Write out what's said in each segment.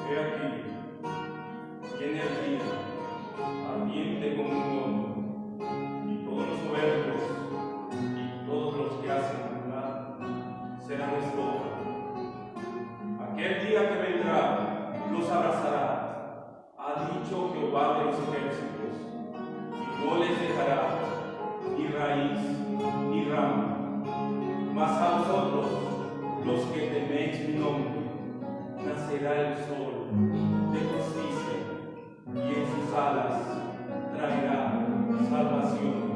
He aquí, viene el día, ardiente como un horno, y todos los soberbios y todos los que hacen maldad serán estopa. Aquel día que vendrá los abrazará, ha dicho Jehová de los ejércitos, y no les dejará ni raíz ni rama. Mas a vosotros, los que teméis mi nombre, nacerá el sol de justicia, y en sus alas traerá salvación.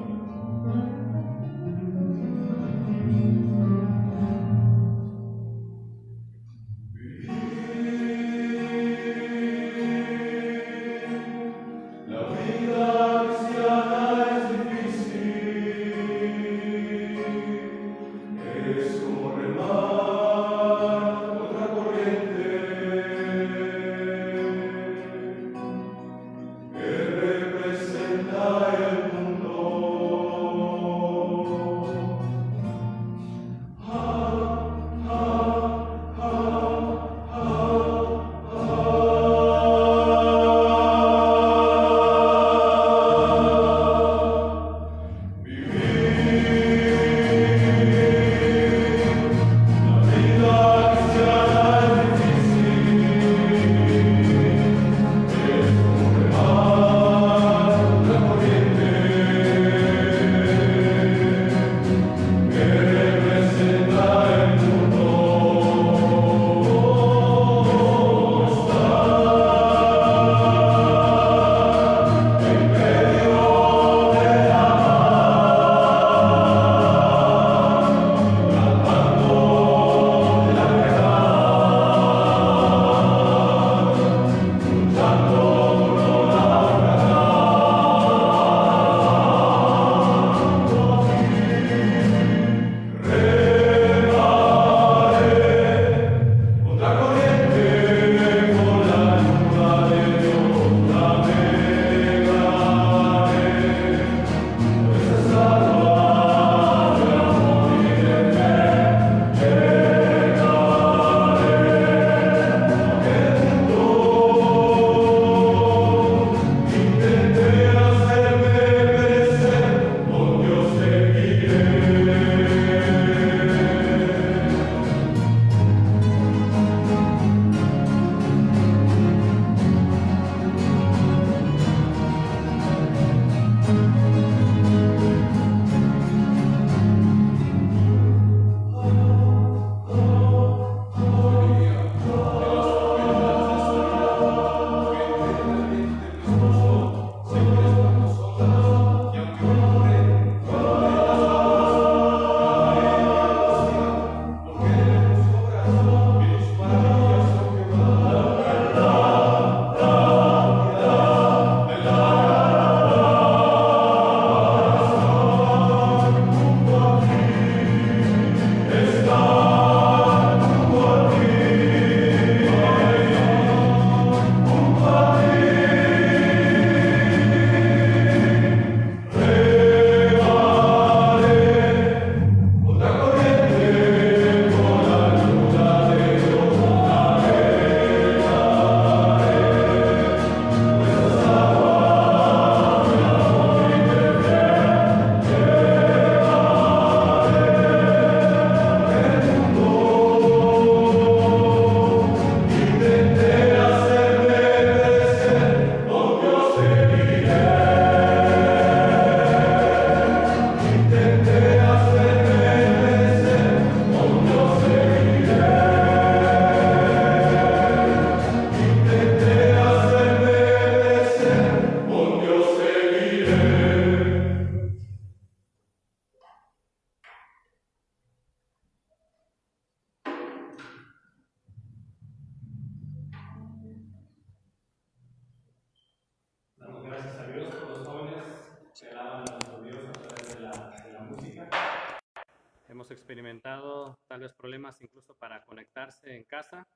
Hemos experimentado tal vez problemas incluso para conectarse en casa,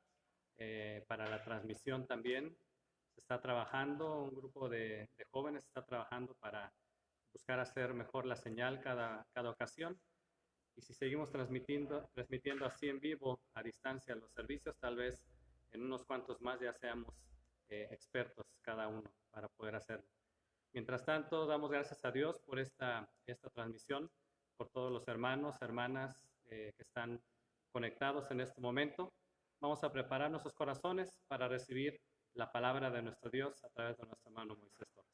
para la transmisión también. Se está trabajando, un grupo de jóvenes está trabajando para buscar hacer mejor la señal cada ocasión. Y si seguimos transmitiendo así en vivo, a distancia, los servicios, tal vez en unos cuantos más ya seamos expertos cada uno para poder hacerlo. Mientras tanto, damos gracias a Dios por esta transmisión, por todos los hermanos, hermanas que están conectados en este momento. Vamos a preparar nuestros corazones para recibir la palabra de nuestro Dios a través de nuestro hermano Moisés Torres.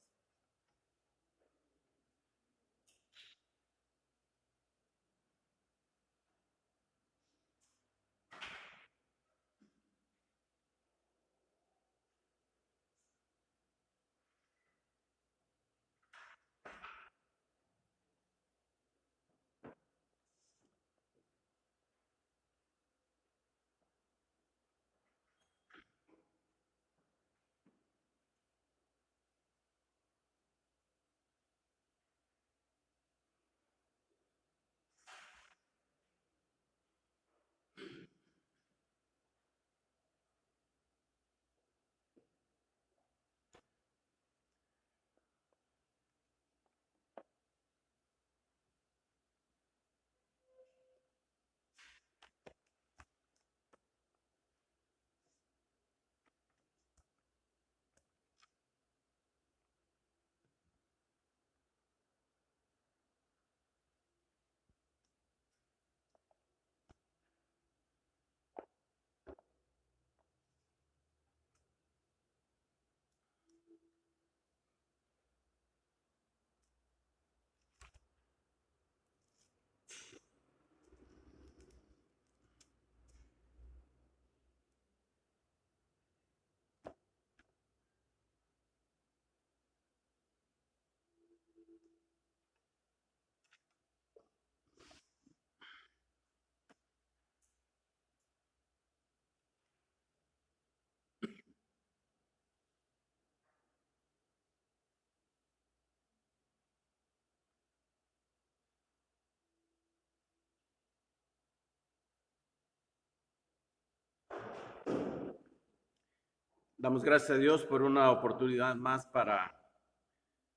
Damos gracias a Dios por una oportunidad más para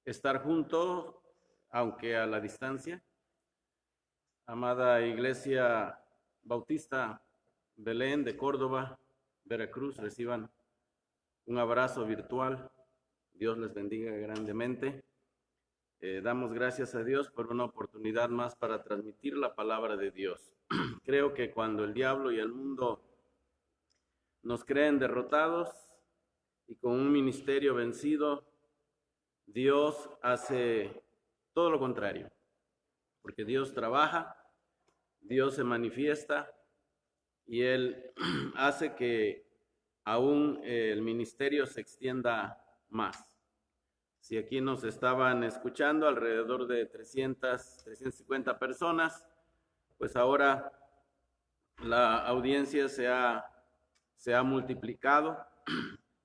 estar juntos, aunque a la distancia. Amada Iglesia Bautista Belén de Córdoba, Veracruz, reciban un abrazo virtual. Dios les bendiga grandemente. Damos gracias a Dios por una oportunidad más para transmitir la palabra de Dios. Creo que cuando el diablo y el mundo nos creen derrotados y con un ministerio vencido, Dios hace todo lo contrario, porque Dios trabaja, Dios se manifiesta y Él hace que aún el ministerio se extienda más. Si aquí nos estaban escuchando alrededor de 350 personas, pues ahora la audiencia se ha multiplicado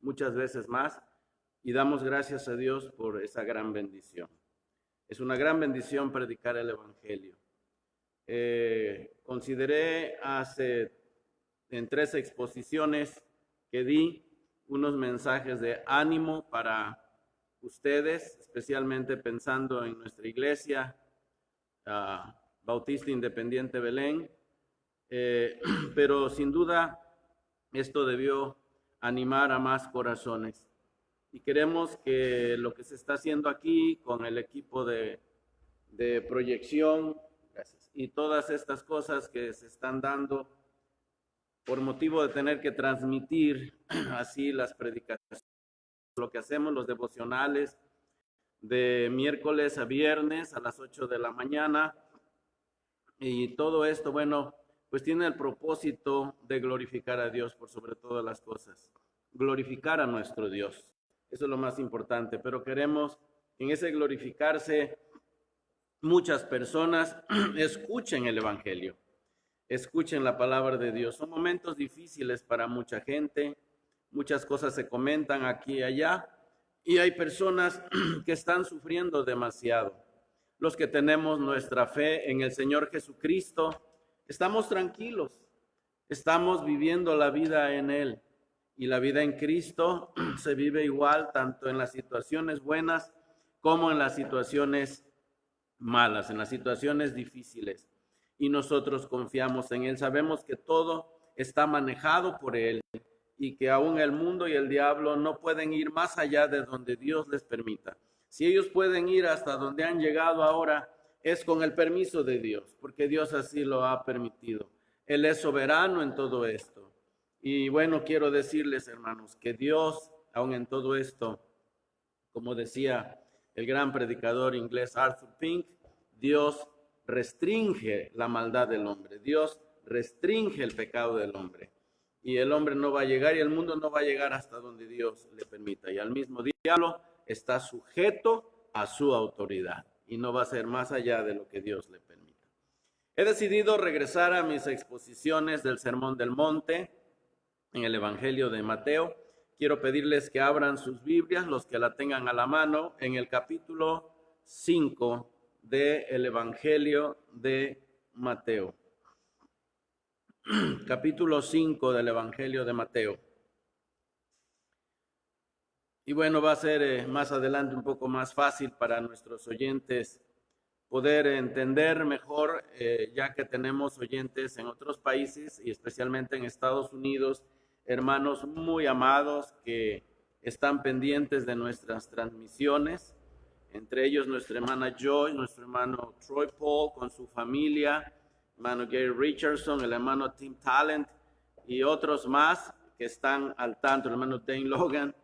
muchas veces más y damos gracias a Dios por esa gran bendición. Es una gran bendición predicar el Evangelio. Consideré en 3 exposiciones que di unos mensajes de ánimo para ustedes, especialmente pensando en nuestra iglesia Bautista Independiente Belén, pero sin duda esto debió animar a más corazones. Y queremos que lo que se está haciendo aquí con el equipo de proyección, gracias, y todas estas cosas que se están dando por motivo de tener que transmitir así las predicaciones, lo que hacemos, los devocionales de miércoles a viernes a las 8 de la mañana, y todo esto, bueno, pues tiene el propósito de glorificar a Dios por sobre todas las cosas, glorificar a nuestro Dios. Eso es lo más importante, pero queremos que en ese glorificarse muchas personas escuchen el Evangelio, escuchen la palabra de Dios. Son momentos difíciles para mucha gente, muchas cosas se comentan aquí y allá, y hay personas que están sufriendo demasiado. Los que tenemos nuestra fe en el Señor Jesucristo, estamos tranquilos, estamos viviendo la vida en Él. Y la vida en Cristo se vive igual, tanto en las situaciones buenas como en las situaciones malas, en las situaciones difíciles. Y nosotros confiamos en Él, sabemos que todo está manejado por Él y que aún el mundo y el diablo no pueden ir más allá de donde Dios les permita. Si ellos pueden ir hasta donde han llegado ahora, es con el permiso de Dios, porque Dios así lo ha permitido. Él es soberano en todo esto. Y bueno, quiero decirles, hermanos, que Dios, aún en todo esto, como decía el gran predicador inglés Arthur Pink, Dios restringe la maldad del hombre. Dios restringe el pecado del hombre. Y el hombre no va a llegar y el mundo no va a llegar hasta donde Dios le permita. Y al mismo diablo está sujeto a su autoridad y no va a ser más allá de lo que Dios le permita. He decidido regresar a mis exposiciones del Sermón del Monte en el Evangelio de Mateo. Quiero pedirles que abran sus Biblias, los que la tengan a la mano, en el capítulo 5 del Evangelio de Mateo. Capítulo 5 del Evangelio de Mateo. Y bueno, va a ser más adelante un poco más fácil para nuestros oyentes poder entender mejor, ya que tenemos oyentes en otros países y especialmente en Estados Unidos, hermanos muy amados que están pendientes de nuestras transmisiones, entre ellos nuestra hermana Joy, nuestro hermano Troy Paul con su familia, hermano Gary Richardson, el hermano Tim Talent y otros más que están al tanto, el hermano Dane Logan.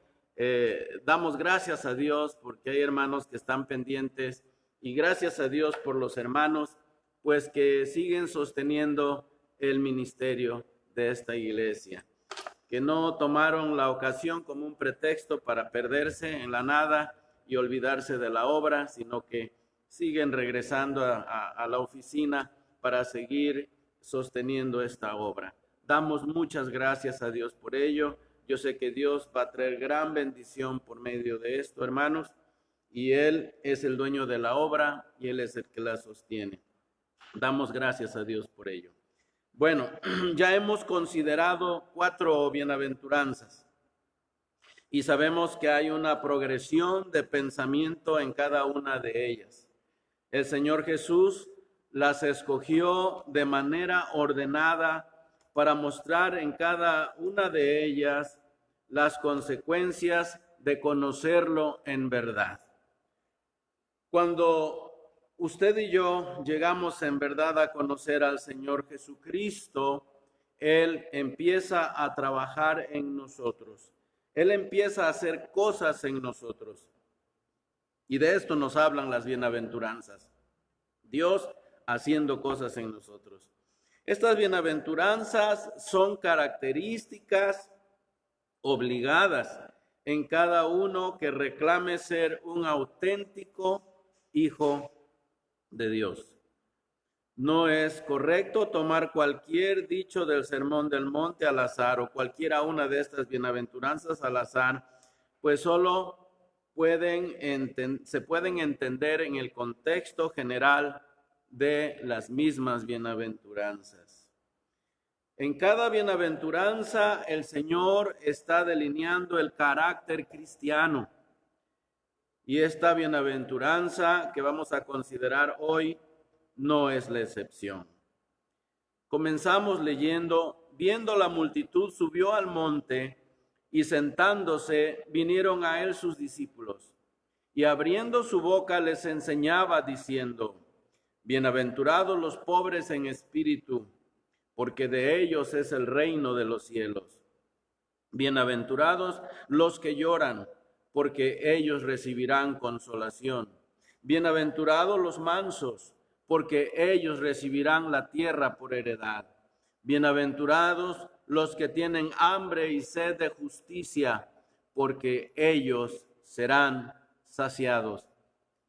Damos gracias a Dios porque hay hermanos que están pendientes y gracias a Dios por los hermanos pues que siguen sosteniendo el ministerio de esta iglesia, que no tomaron la ocasión como un pretexto para perderse en la nada y olvidarse de la obra, sino que siguen regresando a la oficina para seguir sosteniendo esta obra. Damos muchas gracias a Dios por ello. Yo sé que Dios va a traer gran bendición por medio de esto, hermanos, y Él es el dueño de la obra y Él es el que la sostiene. Damos gracias a Dios por ello. Bueno, ya hemos considerado 4 bienaventuranzas y sabemos que hay una progresión de pensamiento en cada una de ellas. El Señor Jesús las escogió de manera ordenada para mostrar en cada una de ellas las consecuencias de conocerlo en verdad. Cuando usted y yo llegamos en verdad a conocer al Señor Jesucristo, Él empieza a trabajar en nosotros. Él empieza a hacer cosas en nosotros. Y de esto nos hablan las bienaventuranzas. Dios haciendo cosas en nosotros. Estas bienaventuranzas son características obligadas en cada uno que reclame ser un auténtico hijo de Dios. No es correcto tomar cualquier dicho del Sermón del Monte al azar o cualquiera una de estas bienaventuranzas al azar, pues solo se pueden entender en el contexto general de las mismas bienaventuranzas. En cada bienaventuranza el Señor está delineando el carácter cristiano. Y esta bienaventuranza que vamos a considerar hoy no es la excepción. Comenzamos leyendo: viendo la multitud, subió al monte y sentándose vinieron a él sus discípulos. Y abriendo su boca les enseñaba diciendo: bienaventurados los pobres en espíritu, porque de ellos es el reino de los cielos. Bienaventurados los que lloran, porque ellos recibirán consolación. Bienaventurados los mansos, porque ellos recibirán la tierra por heredad. Bienaventurados los que tienen hambre y sed de justicia, porque ellos serán saciados.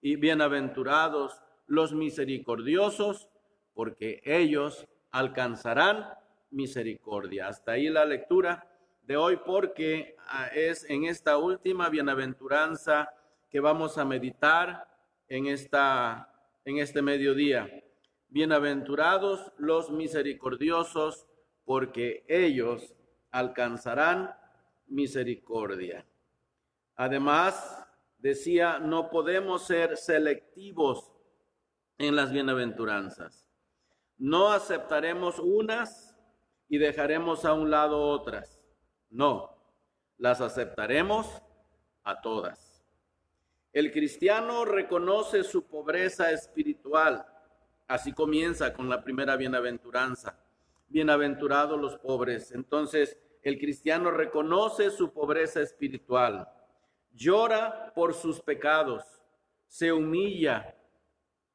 Y bienaventurados los misericordiosos, porque ellos alcanzarán misericordia. Hasta ahí la lectura de hoy, porque es en esta última bienaventuranza que vamos a meditar en este mediodía. Bienaventurados los misericordiosos, porque ellos alcanzarán misericordia. Además, decía, no podemos ser selectivos en las bienaventuranzas. No aceptaremos unas y dejaremos a un lado otras. No, las aceptaremos a todas. El cristiano reconoce su pobreza espiritual. Así comienza con la primera bienaventuranza. Bienaventurados los pobres. Entonces, el cristiano reconoce su pobreza espiritual, llora por sus pecados, se humilla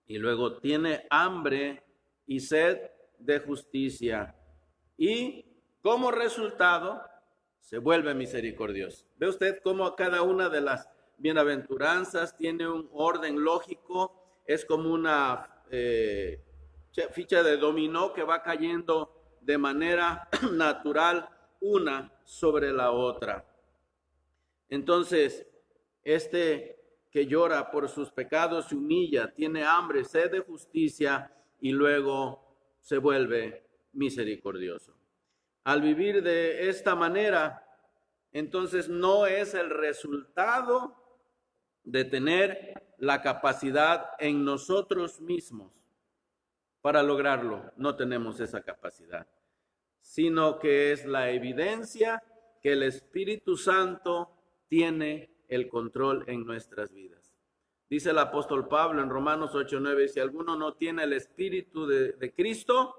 y luego tiene hambre y sed de justicia. Y como resultado, se vuelve misericordioso. ¿Ve usted cómo cada una de las bienaventuranzas tiene un orden lógico? Es como una ficha de dominó que va cayendo de manera natural una sobre la otra. Entonces, este que llora por sus pecados se humilla, tiene hambre, sed de justicia y luego se vuelve misericordioso. Al vivir de esta manera, entonces no es el resultado de tener la capacidad en nosotros mismos para lograrlo. No tenemos esa capacidad, sino que es la evidencia que el Espíritu Santo tiene el control en nuestras vidas. Dice el apóstol Pablo en Romanos 8:9, si alguno no tiene el Espíritu de Cristo,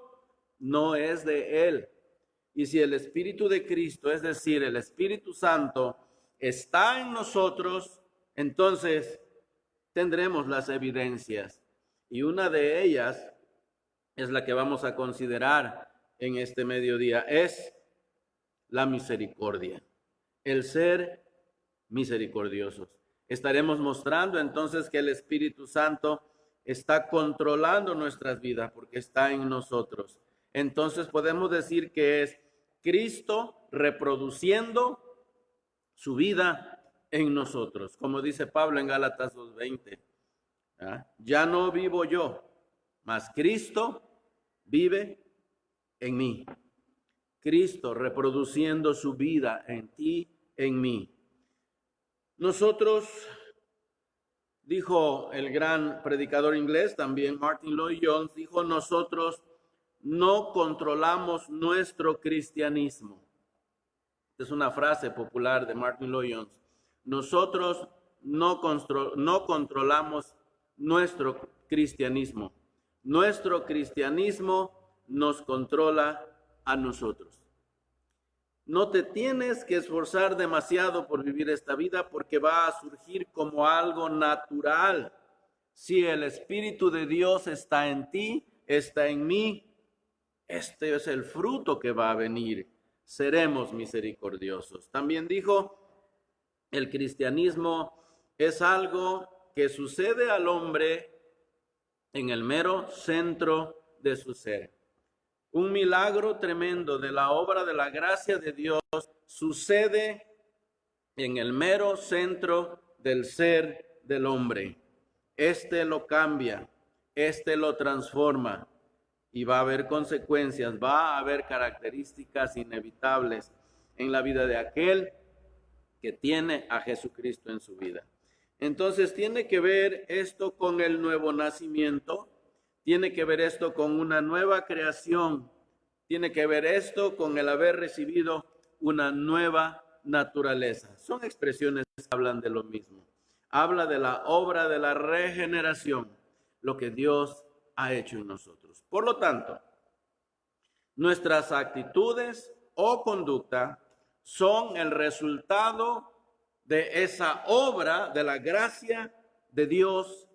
no es de él. Y si el Espíritu de Cristo, es decir, el Espíritu Santo, está en nosotros, entonces tendremos las evidencias. Y una de ellas es la que vamos a considerar en este mediodía, es la misericordia, el ser misericordiosos. Estaremos mostrando entonces que el Espíritu Santo está controlando nuestras vidas porque está en nosotros. Entonces podemos decir que es Cristo reproduciendo su vida en nosotros, como dice Pablo en Gálatas 2:20. Ya no vivo yo, mas Cristo vive en mí. Cristo reproduciendo su vida en ti, en mí. Nosotros, dijo el gran predicador inglés, también Martin Lloyd-Jones, dijo, nosotros no controlamos nuestro cristianismo. Es una frase popular de Martin Lloyd-Jones. Nosotros no controlamos nuestro cristianismo. Nuestro cristianismo nos controla a nosotros. No te tienes que esforzar demasiado por vivir esta vida porque va a surgir como algo natural. Si el Espíritu de Dios está en ti, está en mí, este es el fruto que va a venir. Seremos misericordiosos. También dijo, el cristianismo es algo que sucede al hombre en el mero centro de su ser. Un milagro tremendo de la obra de la gracia de Dios sucede en el mero centro del ser del hombre. Este lo cambia, este lo transforma y va a haber consecuencias, va a haber características inevitables en la vida de aquel que tiene a Jesucristo en su vida. Entonces tiene que ver esto con el nuevo nacimiento, tiene que ver esto con una nueva creación, tiene que ver esto con el haber recibido una nueva naturaleza. Son expresiones que hablan de lo mismo. Habla de la obra de la regeneración, lo que Dios ha hecho en nosotros. Por lo tanto, nuestras actitudes o conducta son el resultado de esa obra de la gracia de Dios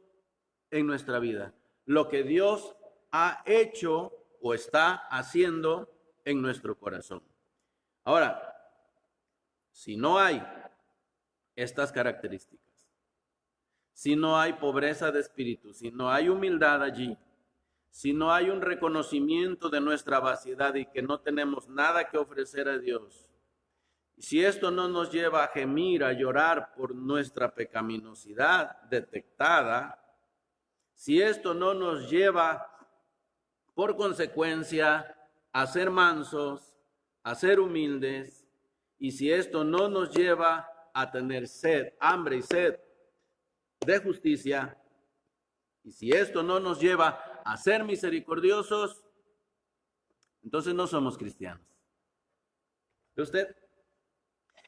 en nuestra vida. Lo que Dios ha hecho o está haciendo en nuestro corazón. Ahora, si no hay estas características, si no hay pobreza de espíritu, si no hay humildad allí, si no hay un reconocimiento de nuestra vaciedad y que no tenemos nada que ofrecer a Dios, si esto no nos lleva a gemir, a llorar por nuestra pecaminosidad detectada, si esto no nos lleva por consecuencia a ser mansos, a ser humildes, y si esto no nos lleva a tener sed, hambre y sed de justicia, y si esto no nos lleva a ser misericordiosos, entonces no somos cristianos. ¿Ve usted?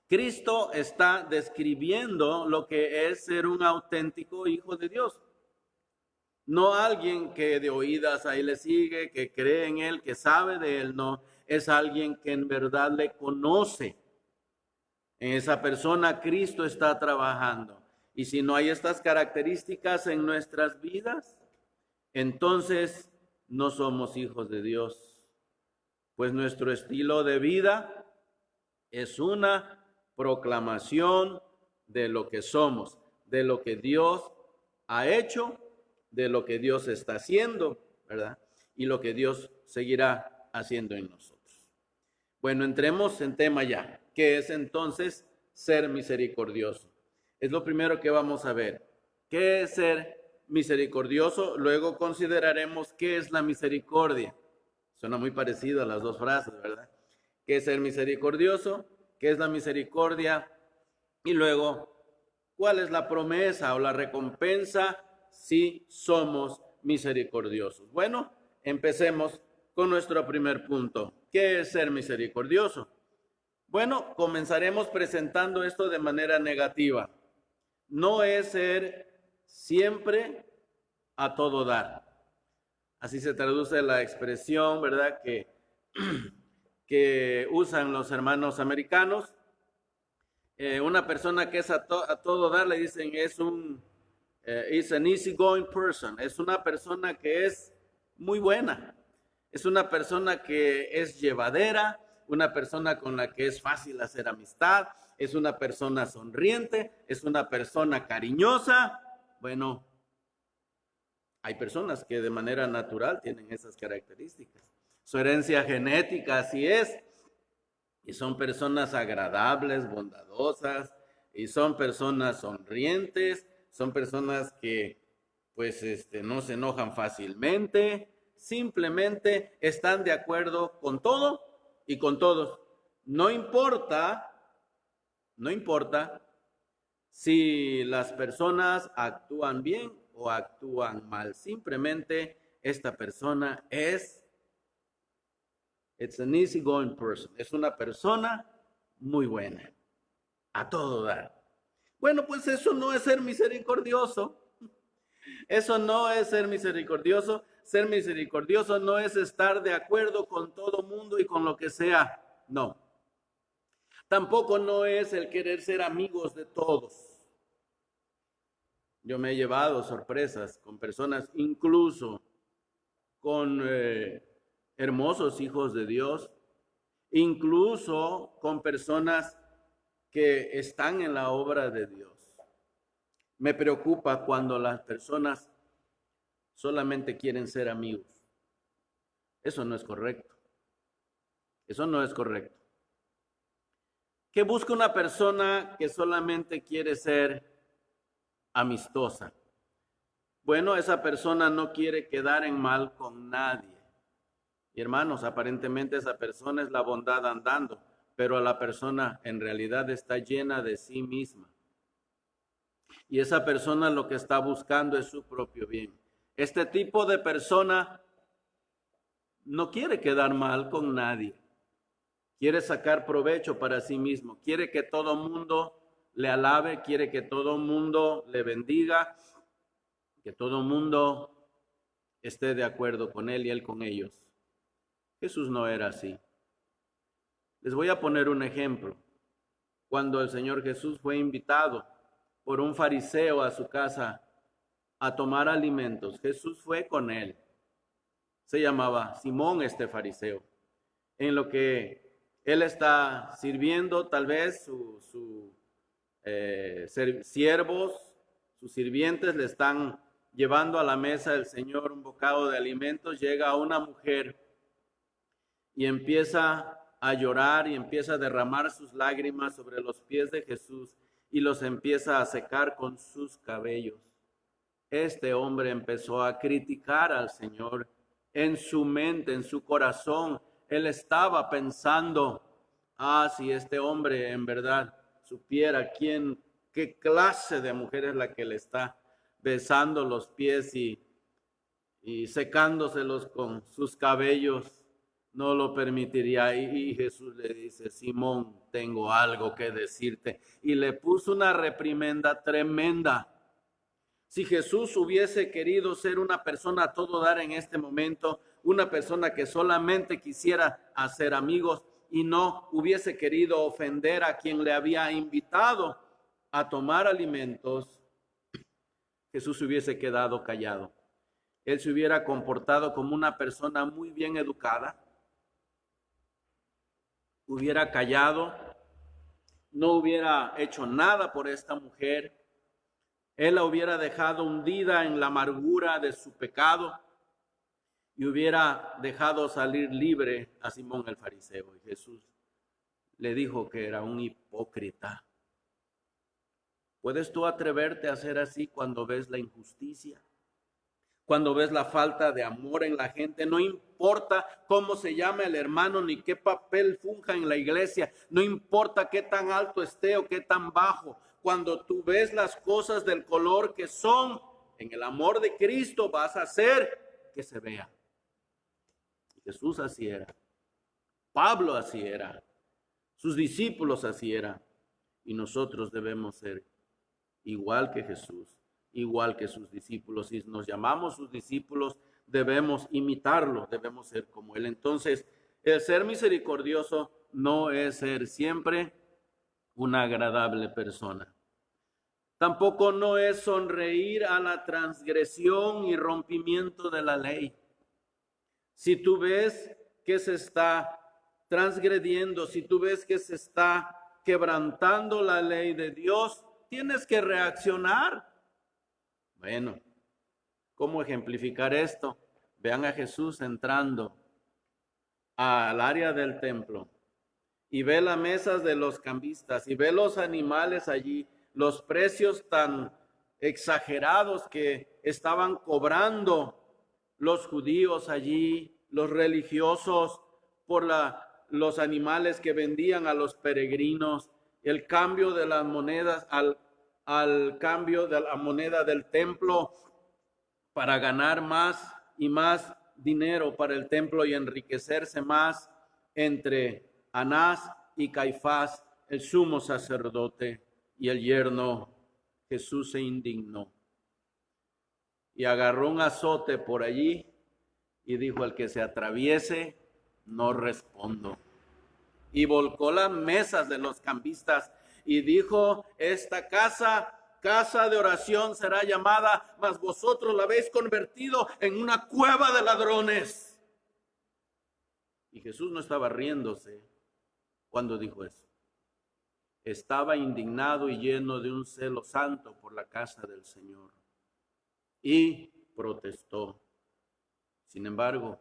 Cristo está describiendo lo que es ser un auténtico hijo de Dios. No alguien que de oídas ahí le sigue, que cree en Él, que sabe de Él, no. Es alguien que en verdad le conoce. En esa persona Cristo está trabajando. Y si no hay estas características en nuestras vidas, entonces no somos hijos de Dios. Pues nuestro estilo de vida es una proclamación de lo que somos, de lo que Dios ha hecho, de lo que Dios está haciendo, ¿verdad? Y lo que Dios seguirá haciendo en nosotros. Bueno, entremos en tema ya. ¿Qué es entonces ser misericordioso? Es lo primero que vamos a ver. ¿Qué es ser misericordioso? Luego consideraremos qué es la misericordia. Suena muy parecido a las dos frases, ¿verdad? ¿Qué es ser misericordioso? ¿Qué es la misericordia? Y luego, ¿cuál es la promesa o la recompensa si somos misericordiosos? Bueno, empecemos con nuestro primer punto. ¿Qué es ser misericordioso? Bueno, comenzaremos presentando esto de manera negativa. No es ser siempre a todo dar. Así se traduce la expresión, ¿verdad? Que usan los hermanos americanos. Una persona que es a todo dar, le dicen, is an easygoing person. Es una persona que es muy buena. Es una persona que es llevadera, una persona con la que es fácil hacer amistad, es una persona sonriente, es una persona cariñosa. Bueno, hay personas que de manera natural tienen esas características. Su herencia genética así es. Y son personas agradables, bondadosas, y son personas sonrientes, son personas que pues no se enojan fácilmente, simplemente están de acuerdo con todo y con todos. No importa si las personas actúan bien o actúan mal, simplemente esta persona it's an easygoing person. Es una persona muy buena. A todo dar. Bueno, pues eso no es ser misericordioso. Eso no es ser misericordioso. Ser misericordioso no es estar de acuerdo con todo mundo y con lo que sea. No. Tampoco no es el querer ser amigos de todos. Yo me he llevado sorpresas con personas, incluso con hermosos hijos de Dios, incluso con personas que están en la obra de Dios. Me preocupa cuando las personas solamente quieren ser amigos. Eso no es correcto. Eso no es correcto. ¿Qué busca una persona que solamente quiere ser amistosa? Bueno, esa persona no quiere quedar en mal con nadie. Y hermanos, aparentemente esa persona es la bondad andando, pero la persona en realidad está llena de sí misma. Y esa persona lo que está buscando es su propio bien. Este tipo de persona no quiere quedar mal con nadie. Quiere sacar provecho para sí mismo. Quiere que todo mundo le alabe, quiere que todo mundo le bendiga, que todo mundo esté de acuerdo con él y él con ellos. Jesús no era así. Les voy a poner un ejemplo. Cuando el Señor Jesús fue invitado por un fariseo a su casa a tomar alimentos, Jesús fue con él. Se llamaba Simón este fariseo. En lo que él está sirviendo, tal vez sus siervos, sus sirvientes le están llevando a la mesa del Señor un bocado de alimentos, llega una mujer y empieza a llorar y empieza a derramar sus lágrimas sobre los pies de Jesús y los empieza a secar con sus cabellos. Este hombre empezó a criticar al Señor en su mente, en su corazón. Él estaba pensando, si este hombre en verdad supiera qué clase de mujer es la que le está besando los pies y secándoselos con sus cabellos. no lo permitiría. Y Jesús le dice, Simón, tengo algo que decirte. Y le puso una reprimenda tremenda. Si Jesús hubiese querido ser una persona a todo dar en este momento, una persona que solamente quisiera hacer amigos y no hubiese querido ofender a quien le había invitado a tomar alimentos, Jesús se hubiese quedado callado. Él se hubiera comportado como una persona muy bien educada, hubiera callado, no hubiera hecho nada por esta mujer. Él la hubiera dejado hundida en la amargura de su pecado y hubiera dejado salir libre a Simón el fariseo. Y Jesús le dijo que era un hipócrita. ¿Puedes tú atreverte a hacer así cuando ves la injusticia? Cuando ves la falta de amor en la gente, no importa cómo se llama el hermano ni qué papel funja en la iglesia, no importa qué tan alto esté o qué tan bajo. Cuando tú ves las cosas del color que son, en el amor de Cristo vas a hacer que se vea. Jesús así era, Pablo así era, sus discípulos así eran, y nosotros debemos ser igual que Jesús, igual que sus discípulos. Si nos llamamos sus discípulos, debemos imitarlo, debemos ser como Él. Entonces, el ser misericordioso no es ser siempre una agradable persona. Tampoco no es sonreír a la transgresión y rompimiento de la ley. Si tú ves que se está transgrediendo, si tú ves que se está quebrantando la ley de Dios, tienes que reaccionar. Bueno, ¿cómo ejemplificar esto? Vean a Jesús entrando al área del templo y ve las mesas de los cambistas y ve los animales allí, los precios tan exagerados que estaban cobrando los judíos allí, los religiosos, por los animales que vendían a los peregrinos, el cambio de las monedas al cambio de la moneda del templo para ganar más y más dinero para el templo y enriquecerse más entre Anás y Caifás, el sumo sacerdote, y el yerno. Jesús se indignó y agarró un azote por allí y dijo: al que se atraviese, no respondo. Y volcó las mesas de los cambistas y dijo: esta casa de oración será llamada, mas vosotros la habéis convertido en una cueva de ladrones. Y Jesús no estaba riéndose cuando dijo eso. Estaba indignado y lleno de un celo santo por la casa del Señor. Y protestó. Sin embargo,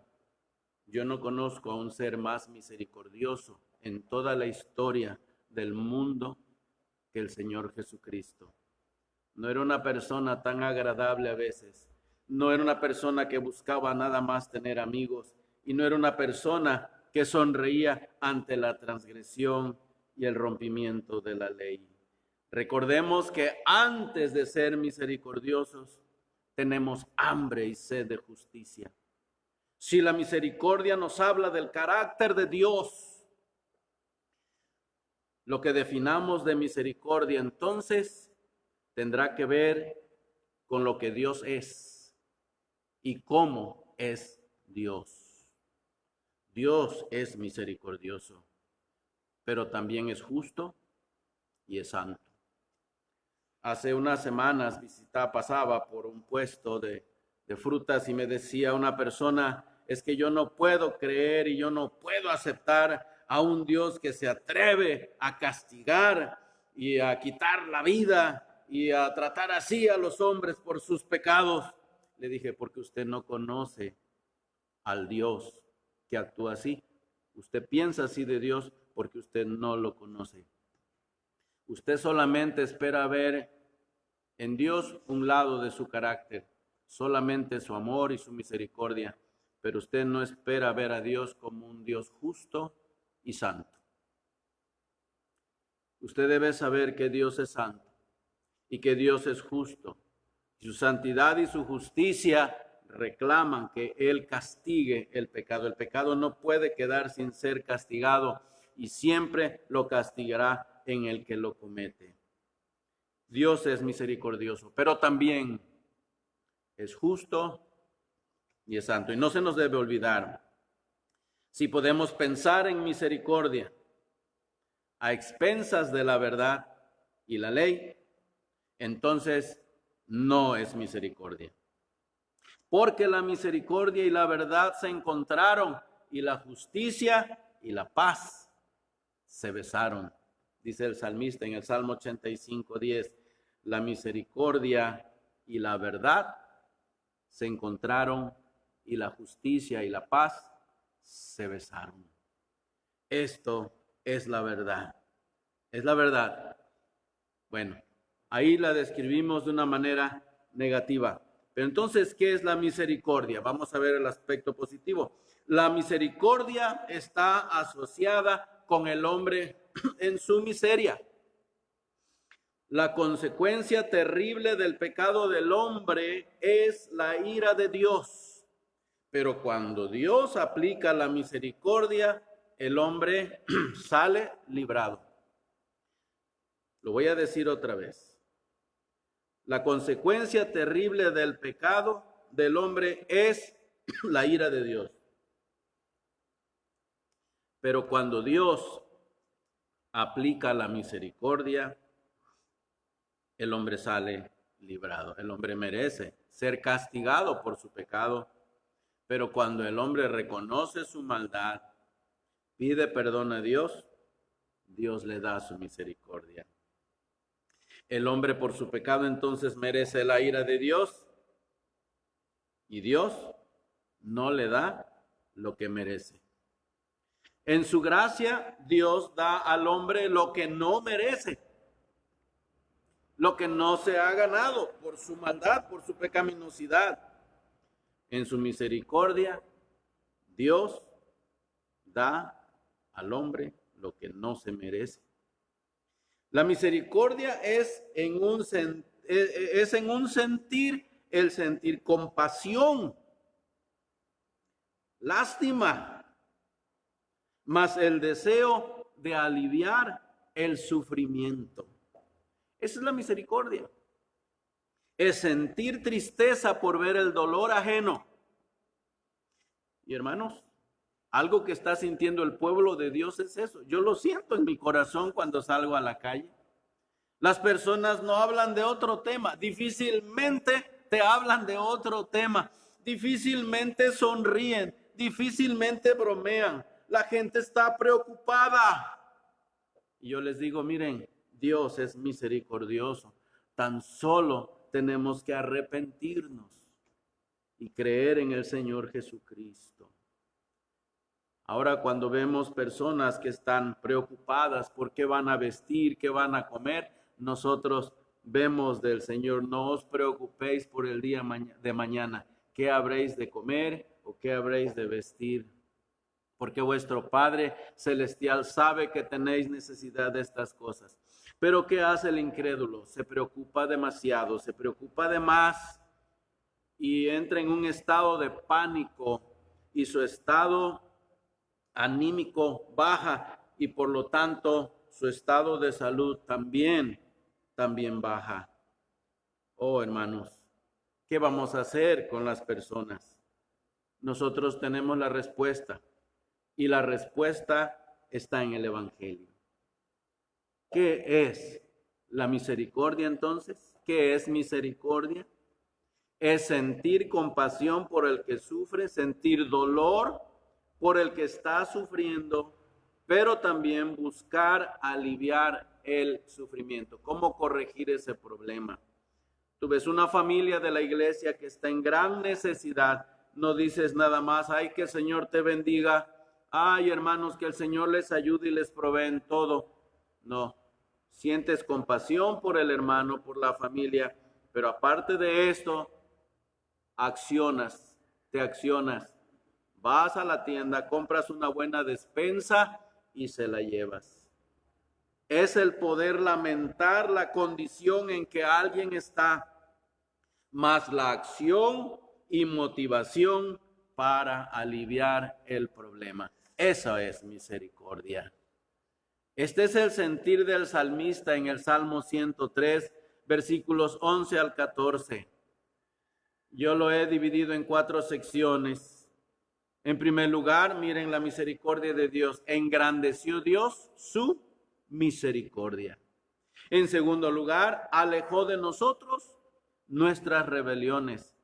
yo no conozco a un ser más misericordioso en toda la historia del mundo que el Señor Jesucristo. No era una persona tan agradable a veces. No era una persona que buscaba nada más tener amigos. Y no era una persona que sonreía ante la transgresión y el rompimiento de la ley. Recordemos que antes de ser misericordiosos, tenemos hambre y sed de justicia. Si la misericordia nos habla del carácter de Dios, lo que definamos de misericordia entonces tendrá que ver con lo que Dios es y cómo es Dios. Dios es misericordioso, pero también es justo y es santo. Hace unas semanas pasaba por un puesto de frutas y me decía una persona: es que yo no puedo creer y yo no puedo aceptar a un Dios que se atreve a castigar y a quitar la vida y a tratar así a los hombres por sus pecados. Le dije: porque usted no conoce al Dios que actúa así. Usted piensa así de Dios porque usted no lo conoce. Usted solamente espera ver en Dios un lado de su carácter, solamente su amor y su misericordia, pero usted no espera ver a Dios como un Dios justo y santo. Usted debe saber que Dios es santo y que Dios es justo. Su santidad y su justicia reclaman que Él castigue el pecado. El pecado no puede quedar sin ser castigado y siempre lo castigará en el que lo comete. Dios es misericordioso, pero también es justo y es santo. Y no se nos debe olvidar, si podemos pensar en misericordia a expensas de la verdad y la ley, entonces no es misericordia. Porque la misericordia y la verdad se encontraron y la justicia y la paz se besaron. Dice el salmista en el Salmo 85:10, la misericordia y la verdad se encontraron y la justicia y la paz se besaron. Esto es la verdad. Es la verdad. Bueno, ahí la describimos de una manera negativa. Pero entonces, ¿qué es la misericordia? Vamos a ver el aspecto positivo. La misericordia está asociada con el hombre en su miseria. La consecuencia terrible del pecado del hombre es la ira de Dios. Pero cuando Dios aplica la misericordia, el hombre sale librado. Lo voy a decir otra vez. La consecuencia terrible del pecado del hombre es la ira de Dios. Pero cuando Dios aplica la misericordia, el hombre sale librado. El hombre merece ser castigado por su pecado, pero cuando el hombre reconoce su maldad, pide perdón a Dios, Dios le da su misericordia. El hombre por su pecado entonces merece la ira de Dios y Dios no le da lo que merece. En su gracia, Dios da al hombre lo que no merece, lo que no se ha ganado por su maldad, por su pecaminosidad. En su misericordia, Dios da al hombre lo que no se merece. La misericordia es en un sentir, el sentir compasión, lástima, más el deseo de aliviar el sufrimiento. Esa es la misericordia. Es sentir tristeza por ver el dolor ajeno. Y hermanos, algo que está sintiendo el pueblo de Dios es eso. Yo lo siento en mi corazón cuando salgo a la calle. Las personas no hablan de otro tema. Difícilmente te hablan de otro tema. Difícilmente sonríen. Difícilmente bromean. La gente está preocupada. Y yo les digo, miren, Dios es misericordioso. Tan solo tenemos que arrepentirnos y creer en el Señor Jesucristo. Ahora, cuando vemos personas que están preocupadas por qué van a vestir, qué van a comer, nosotros vemos del Señor, no os preocupéis por el día de mañana, qué habréis de comer o qué habréis de vestir, porque vuestro Padre Celestial sabe que tenéis necesidad de estas cosas. Pero ¿qué hace el incrédulo? Se preocupa demasiado, se preocupa de más y entra en un estado de pánico y su estado anímico baja y por lo tanto su estado de salud también baja. Oh, hermanos, ¿qué vamos a hacer con las personas? Nosotros tenemos la respuesta y la respuesta está en el Evangelio. ¿Qué es la misericordia entonces? ¿Qué es misericordia? Es sentir compasión por el que sufre, sentir dolor por el que está sufriendo, pero también buscar aliviar el sufrimiento. ¿Cómo corregir ese problema? Tú ves una familia de la iglesia que está en gran necesidad, no dices nada más, ay, que el Señor te bendiga, ay, hermanos, que el Señor les ayude y les provee en todo. No, sientes compasión por el hermano, por la familia, pero aparte de esto, te accionas. Vas a la tienda, compras una buena despensa y se la llevas. Es el poder lamentar la condición en que alguien está, más la acción y motivación para aliviar el problema. Eso es misericordia. Este es el sentir del salmista en el Salmo 103, versículos 11 al 14. Yo lo he dividido en 4 secciones. En primer lugar, miren la misericordia de Dios. Engrandeció Dios su misericordia. En segundo lugar, alejó de nosotros nuestras rebeliones.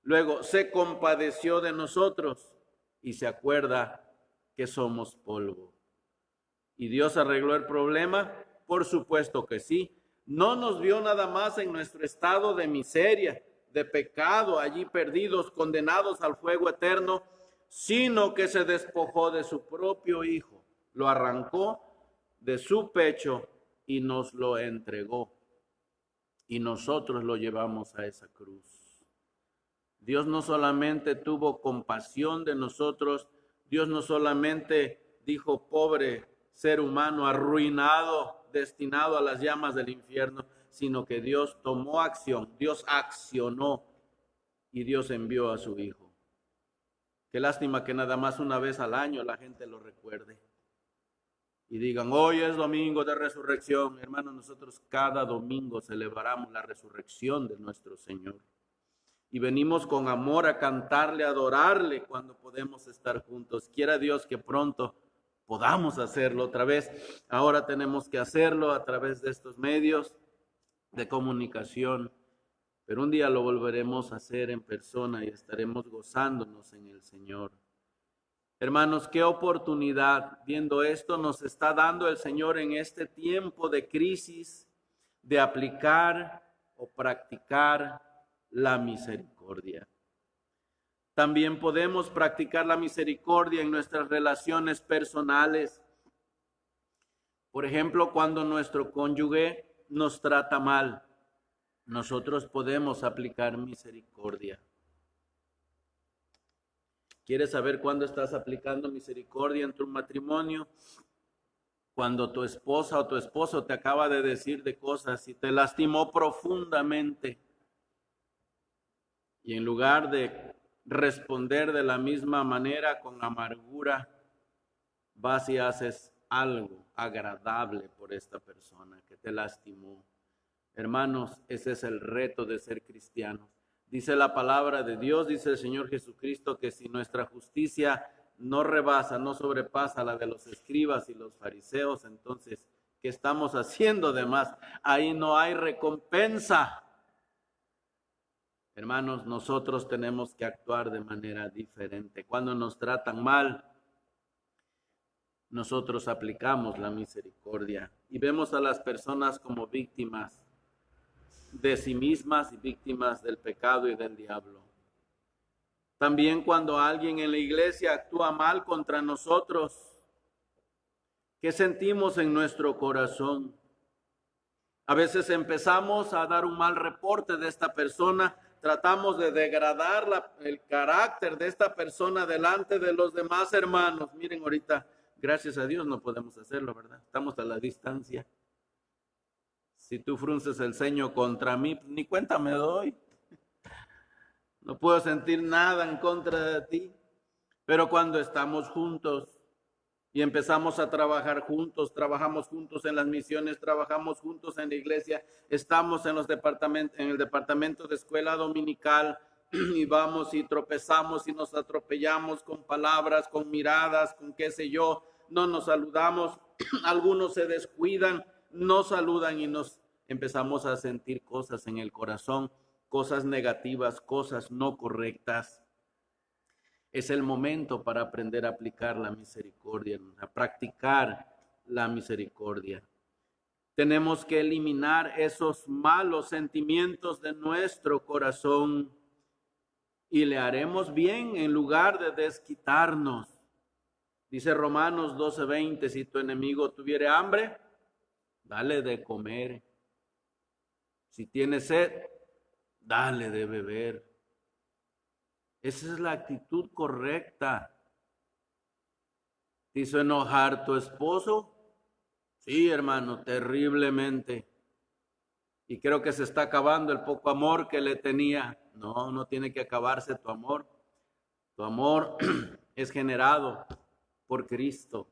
Luego, se compadeció de nosotros y se acuerda que somos polvo. ¿Y Dios arregló el problema? Por supuesto que sí. No nos vio nada más en nuestro estado de miseria, de pecado, allí perdidos, condenados al fuego eterno, sino que se despojó de su propio Hijo, lo arrancó de su pecho y nos lo entregó. Y nosotros lo llevamos a esa cruz. Dios no solamente tuvo compasión de nosotros, Dios no solamente dijo, pobre ser humano arruinado, destinado a las llamas del infierno, sino que Dios tomó acción, Dios accionó y Dios envió a su Hijo. Qué lástima que nada más una vez al año la gente lo recuerde y digan, hoy es domingo de resurrección. Hermanos, nosotros cada domingo celebramos la resurrección de nuestro Señor. Y venimos con amor a cantarle, a adorarle cuando podemos estar juntos. Quiera Dios que pronto podamos hacerlo otra vez. Ahora tenemos que hacerlo a través de estos medios de comunicación. Pero un día lo volveremos a hacer en persona y estaremos gozándonos en el Señor. Hermanos, qué oportunidad viendo esto nos está dando el Señor en este tiempo de crisis de aplicar o practicar la misericordia. También podemos practicar la misericordia en nuestras relaciones personales. Por ejemplo, cuando nuestro cónyuge nos trata mal, nosotros podemos aplicar misericordia. ¿Quieres saber cuándo estás aplicando misericordia en tu matrimonio? Cuando tu esposa o tu esposo te acaba de decir de cosas y te lastimó profundamente. Y en lugar de responder de la misma manera con amargura, vas y haces algo agradable por esta persona que te lastimó. Hermanos, ese es el reto de ser cristianos. Dice la palabra de Dios, dice el Señor Jesucristo, que si nuestra justicia no rebasa, no sobrepasa la de los escribas y los fariseos, entonces, ¿qué estamos haciendo de más? Ahí no hay recompensa. Hermanos, nosotros tenemos que actuar de manera diferente. Cuando nos tratan mal, nosotros aplicamos la misericordia y vemos a las personas como víctimas de sí mismas y víctimas del pecado y del diablo. También cuando alguien en la iglesia actúa mal contra nosotros, ¿qué sentimos en nuestro corazón? A veces empezamos a dar un mal reporte de esta persona, tratamos de degradar el carácter de esta persona delante de los demás hermanos. Miren, ahorita, gracias a Dios, no podemos hacerlo, ¿verdad? Estamos a la distancia. Si tú frunces el ceño contra mí, ni cuenta me doy. No puedo sentir nada en contra de ti. Pero cuando estamos juntos y empezamos a trabajar juntos, trabajamos juntos en las misiones, trabajamos juntos en la iglesia, estamos en el departamento de escuela dominical y vamos y tropezamos y nos atropellamos con palabras, con miradas, con qué sé yo, no nos saludamos, algunos se descuidan, nos saludan y nos empezamos a sentir cosas en el corazón, cosas negativas, cosas no correctas. Es el momento para aprender a aplicar la misericordia, a practicar la misericordia. Tenemos que eliminar esos malos sentimientos de nuestro corazón y le haremos bien en lugar de desquitarnos. Dice Romanos 12:20, si tu enemigo tuviere hambre, dale de comer. Si tiene sed, dale de beber. Esa es la actitud correcta. ¿Te hizo enojar tu esposo? Sí, hermano, terriblemente. y creo que se está acabando el poco amor que le tenía. No, no tiene que acabarse tu amor. Tu amor es generado por Cristo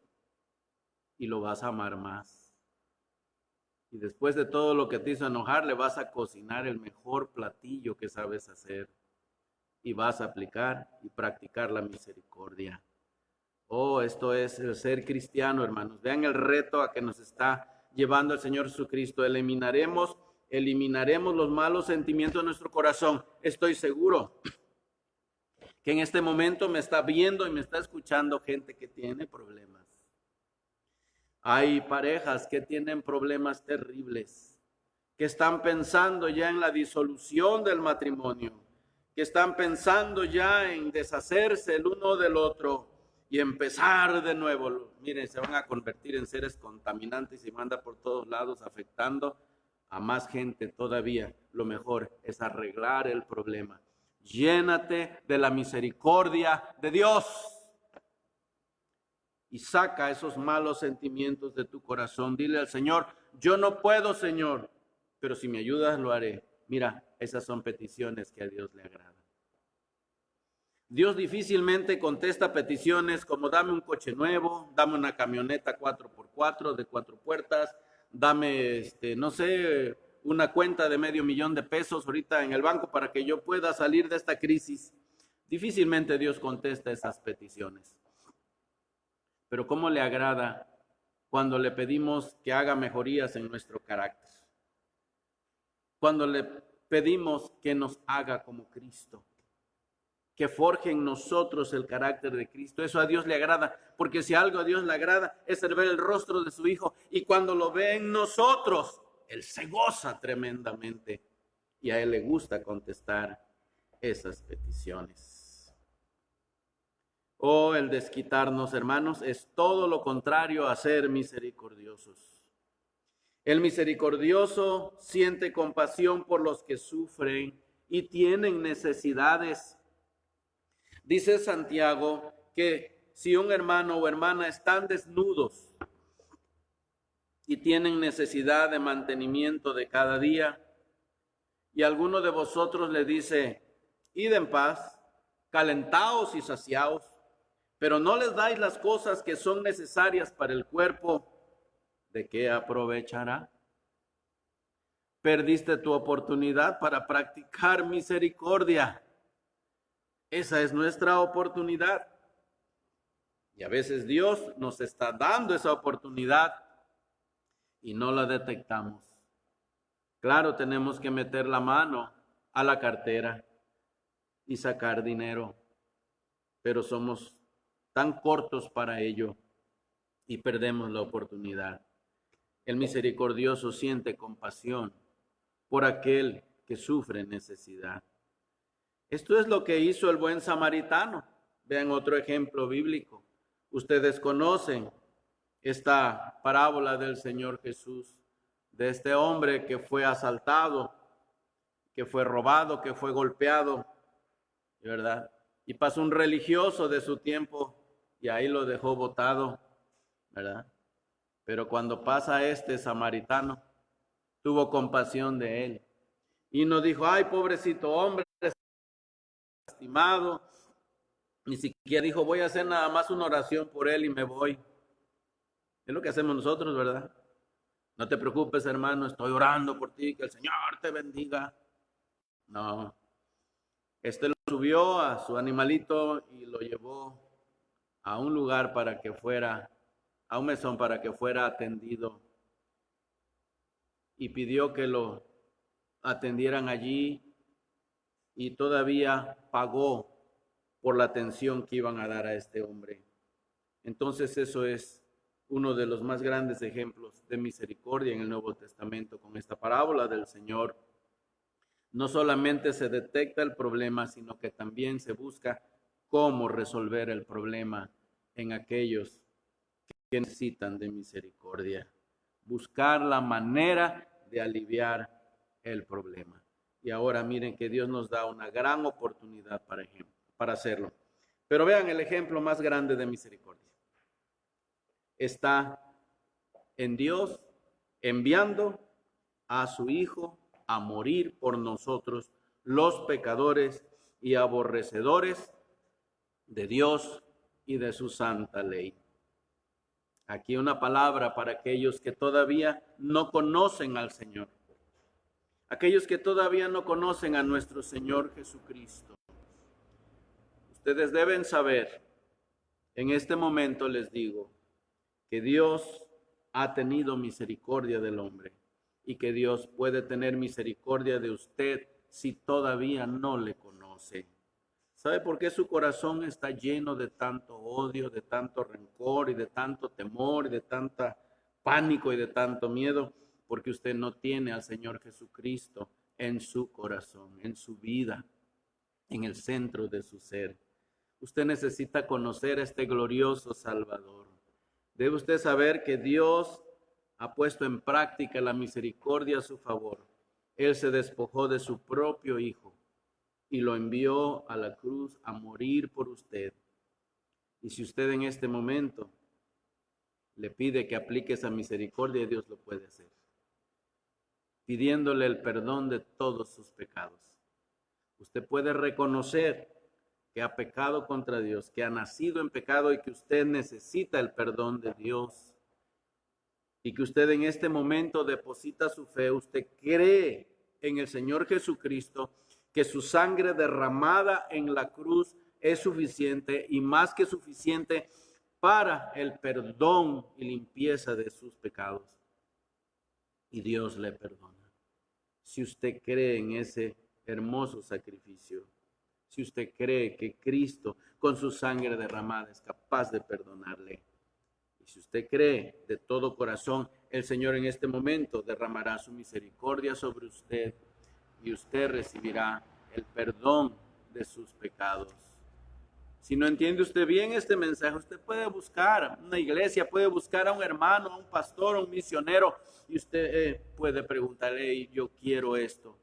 y lo vas a amar más. Y después de todo lo que te hizo enojar, le vas a cocinar el mejor platillo que sabes hacer y vas a aplicar y practicar la misericordia. Oh, esto es el ser cristiano, hermanos. Vean el reto a que nos está llevando el Señor Jesucristo. Eliminaremos los malos sentimientos de nuestro corazón. Estoy seguro que en este momento me está viendo y me está escuchando gente que tiene problemas. Hay parejas que tienen problemas terribles, que están pensando ya en la disolución del matrimonio, que están pensando ya en deshacerse el uno del otro y empezar de nuevo. Miren, se van a convertir en seres contaminantes y manda por todos lados afectando a más gente todavía. Lo mejor es arreglar el problema. Llénate de la misericordia de Dios y saca esos malos sentimientos de tu corazón. Dile al Señor, yo no puedo, Señor, pero si me ayudas lo haré. Mira, esas son peticiones que a Dios le agradan. Dios difícilmente contesta peticiones como dame un coche nuevo, dame una camioneta 4x4 de 4 puertas, dame, no sé, una cuenta de $500,000 ahorita en el banco para que yo pueda salir de esta crisis. Difícilmente Dios contesta esas peticiones. Pero ¿cómo le agrada cuando le pedimos que haga mejorías en nuestro carácter? Cuando le pedimos que nos haga como Cristo, que forje en nosotros el carácter de Cristo. Eso a Dios le agrada, porque si algo a Dios le agrada es el ver el rostro de su Hijo, y cuando lo ve en nosotros, Él se goza tremendamente y a Él le gusta contestar esas peticiones. Oh, el desquitarnos, hermanos, es todo lo contrario a ser misericordiosos. El misericordioso siente compasión por los que sufren y tienen necesidades. Dice Santiago que si un hermano o hermana están desnudos y tienen necesidad de mantenimiento de cada día, y alguno de vosotros le dice, id en paz, calentaos y saciaos, pero no les dais las cosas que son necesarias para el cuerpo, ¿de qué aprovechará? Perdiste tu oportunidad para practicar misericordia. Esa es nuestra oportunidad. Y a veces Dios nos está dando esa oportunidad y no la detectamos. Claro, tenemos que meter la mano a la cartera y sacar dinero, pero somos tan cortos para ello y perdemos la oportunidad. El misericordioso siente compasión por aquel que sufre necesidad. Esto es lo que hizo el buen samaritano. Vean otro ejemplo bíblico. Ustedes conocen esta parábola del Señor Jesús, de este hombre que fue asaltado, que fue robado, que fue golpeado, ¿verdad? Y pasó un religioso de su tiempo y ahí lo dejó botado, ¿verdad? Pero cuando pasa este samaritano, tuvo compasión de él y no dijo, ay, pobrecito hombre, lastimado. Ni siquiera dijo, voy a hacer nada más una oración por él y me voy. Es lo que hacemos nosotros, ¿verdad? No te preocupes, hermano, estoy orando por ti, que el Señor te bendiga. No. Este lo subió a su animalito y lo llevó a un lugar para que fuera, a un mesón para que fuera atendido. Y pidió que lo atendieran allí y todavía pagó por la atención que iban a dar a este hombre. Entonces eso es uno de los más grandes ejemplos de misericordia en el Nuevo Testamento. Con esta parábola del Señor, no solamente se detecta el problema, sino que también se busca cómo resolver el problema en aquellos que necesitan de misericordia. Buscar la manera de aliviar el problema. Y ahora miren que Dios nos da una gran oportunidad para hacerlo. Pero vean el ejemplo más grande de misericordia. Está en Dios enviando a su Hijo a morir por nosotros, los pecadores y aborrecedores de Dios y de su santa ley. Aquí una palabra para aquellos que todavía no conocen al Señor, aquellos que todavía no conocen a nuestro Señor Jesucristo. Ustedes deben saber, en este momento les digo, que Dios ha tenido misericordia del hombre y que Dios puede tener misericordia de usted si todavía no le conoce. ¿Sabe por qué su corazón está lleno de tanto odio, de tanto rencor y de tanto temor y de tanta pánico y de tanto miedo? Porque usted no tiene al Señor Jesucristo en su corazón, en su vida, en el centro de su ser. Usted necesita conocer a este glorioso Salvador. Debe usted saber que Dios ha puesto en práctica la misericordia a su favor. Él se despojó de su propio Hijo y lo envió a la cruz a morir por usted. Y si usted en este momento le pide que aplique esa misericordia, Dios lo puede hacer, pidiéndole el perdón de todos sus pecados. Usted puede reconocer que ha pecado contra Dios, que ha nacido en pecado y que usted necesita el perdón de Dios. Y que usted en este momento deposita su fe, usted cree en el Señor Jesucristo, que su sangre derramada en la cruz es suficiente y más que suficiente para el perdón y limpieza de sus pecados. Y Dios le perdona. Si usted cree en ese hermoso sacrificio, si usted cree que Cristo con su sangre derramada es capaz de perdonarle, y si usted cree de todo corazón, el Señor en este momento derramará su misericordia sobre usted y usted recibirá el perdón de sus pecados. Si no entiende usted bien este mensaje, usted puede buscar una iglesia, puede buscar a un hermano, a un pastor, a un misionero, y usted puede preguntarle, yo quiero esto,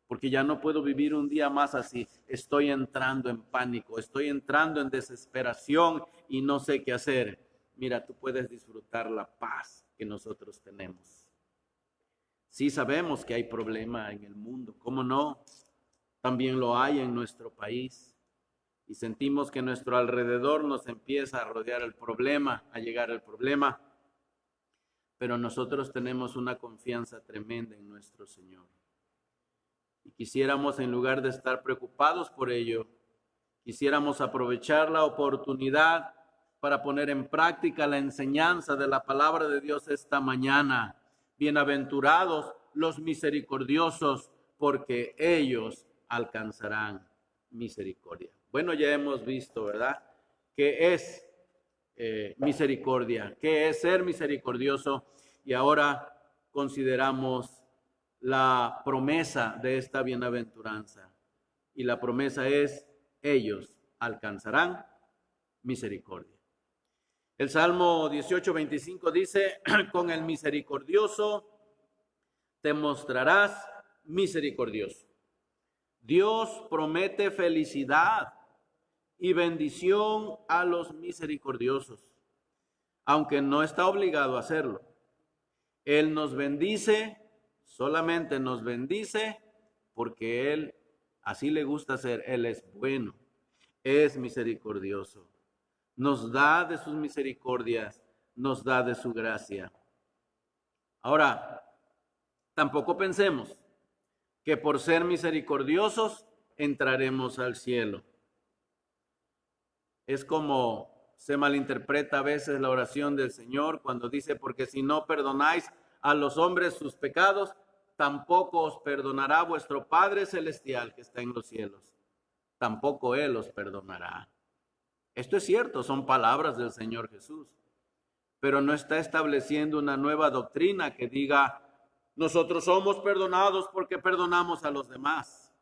porque ya no puedo vivir un día más así. Estoy entrando en pánico, estoy entrando en desesperación y no sé qué hacer. Mira, tú puedes disfrutar la paz que nosotros tenemos. Sí sabemos que hay problema en el mundo, ¿cómo no? También lo hay en nuestro país. Y sentimos que a nuestro alrededor nos empieza a rodear el problema, a llegar el problema. Pero nosotros tenemos una confianza tremenda en nuestro Señor. Y quisiéramos, en lugar de estar preocupados por ello, quisiéramos aprovechar la oportunidad para poner en práctica la enseñanza de la palabra de Dios esta mañana. Bienaventurados los misericordiosos, porque ellos alcanzarán misericordia. Bueno, ya hemos visto, ¿verdad?, qué es misericordia, qué es ser misericordioso, y ahora consideramos la promesa de esta bienaventuranza. Y la promesa es, ellos alcanzarán misericordia. El Salmo 18:25 dice, con el misericordioso te mostrarás misericordioso. Dios promete felicidad y bendición a los misericordiosos, aunque no está obligado a hacerlo. Él nos bendice, solamente nos bendice porque Él así le gusta hacer. Él es bueno, es misericordioso. Nos da de sus misericordias, nos da de su gracia. Ahora, tampoco pensemos que por ser misericordiosos entraremos al cielo. Es como se malinterpreta a veces la oración del Señor cuando dice, porque si no perdonáis a los hombres sus pecados, tampoco os perdonará vuestro Padre Celestial que está en los cielos. Tampoco Él os perdonará. Esto es cierto, son palabras del Señor Jesús, pero no está estableciendo una nueva doctrina que diga, nosotros somos perdonados porque perdonamos a los demás.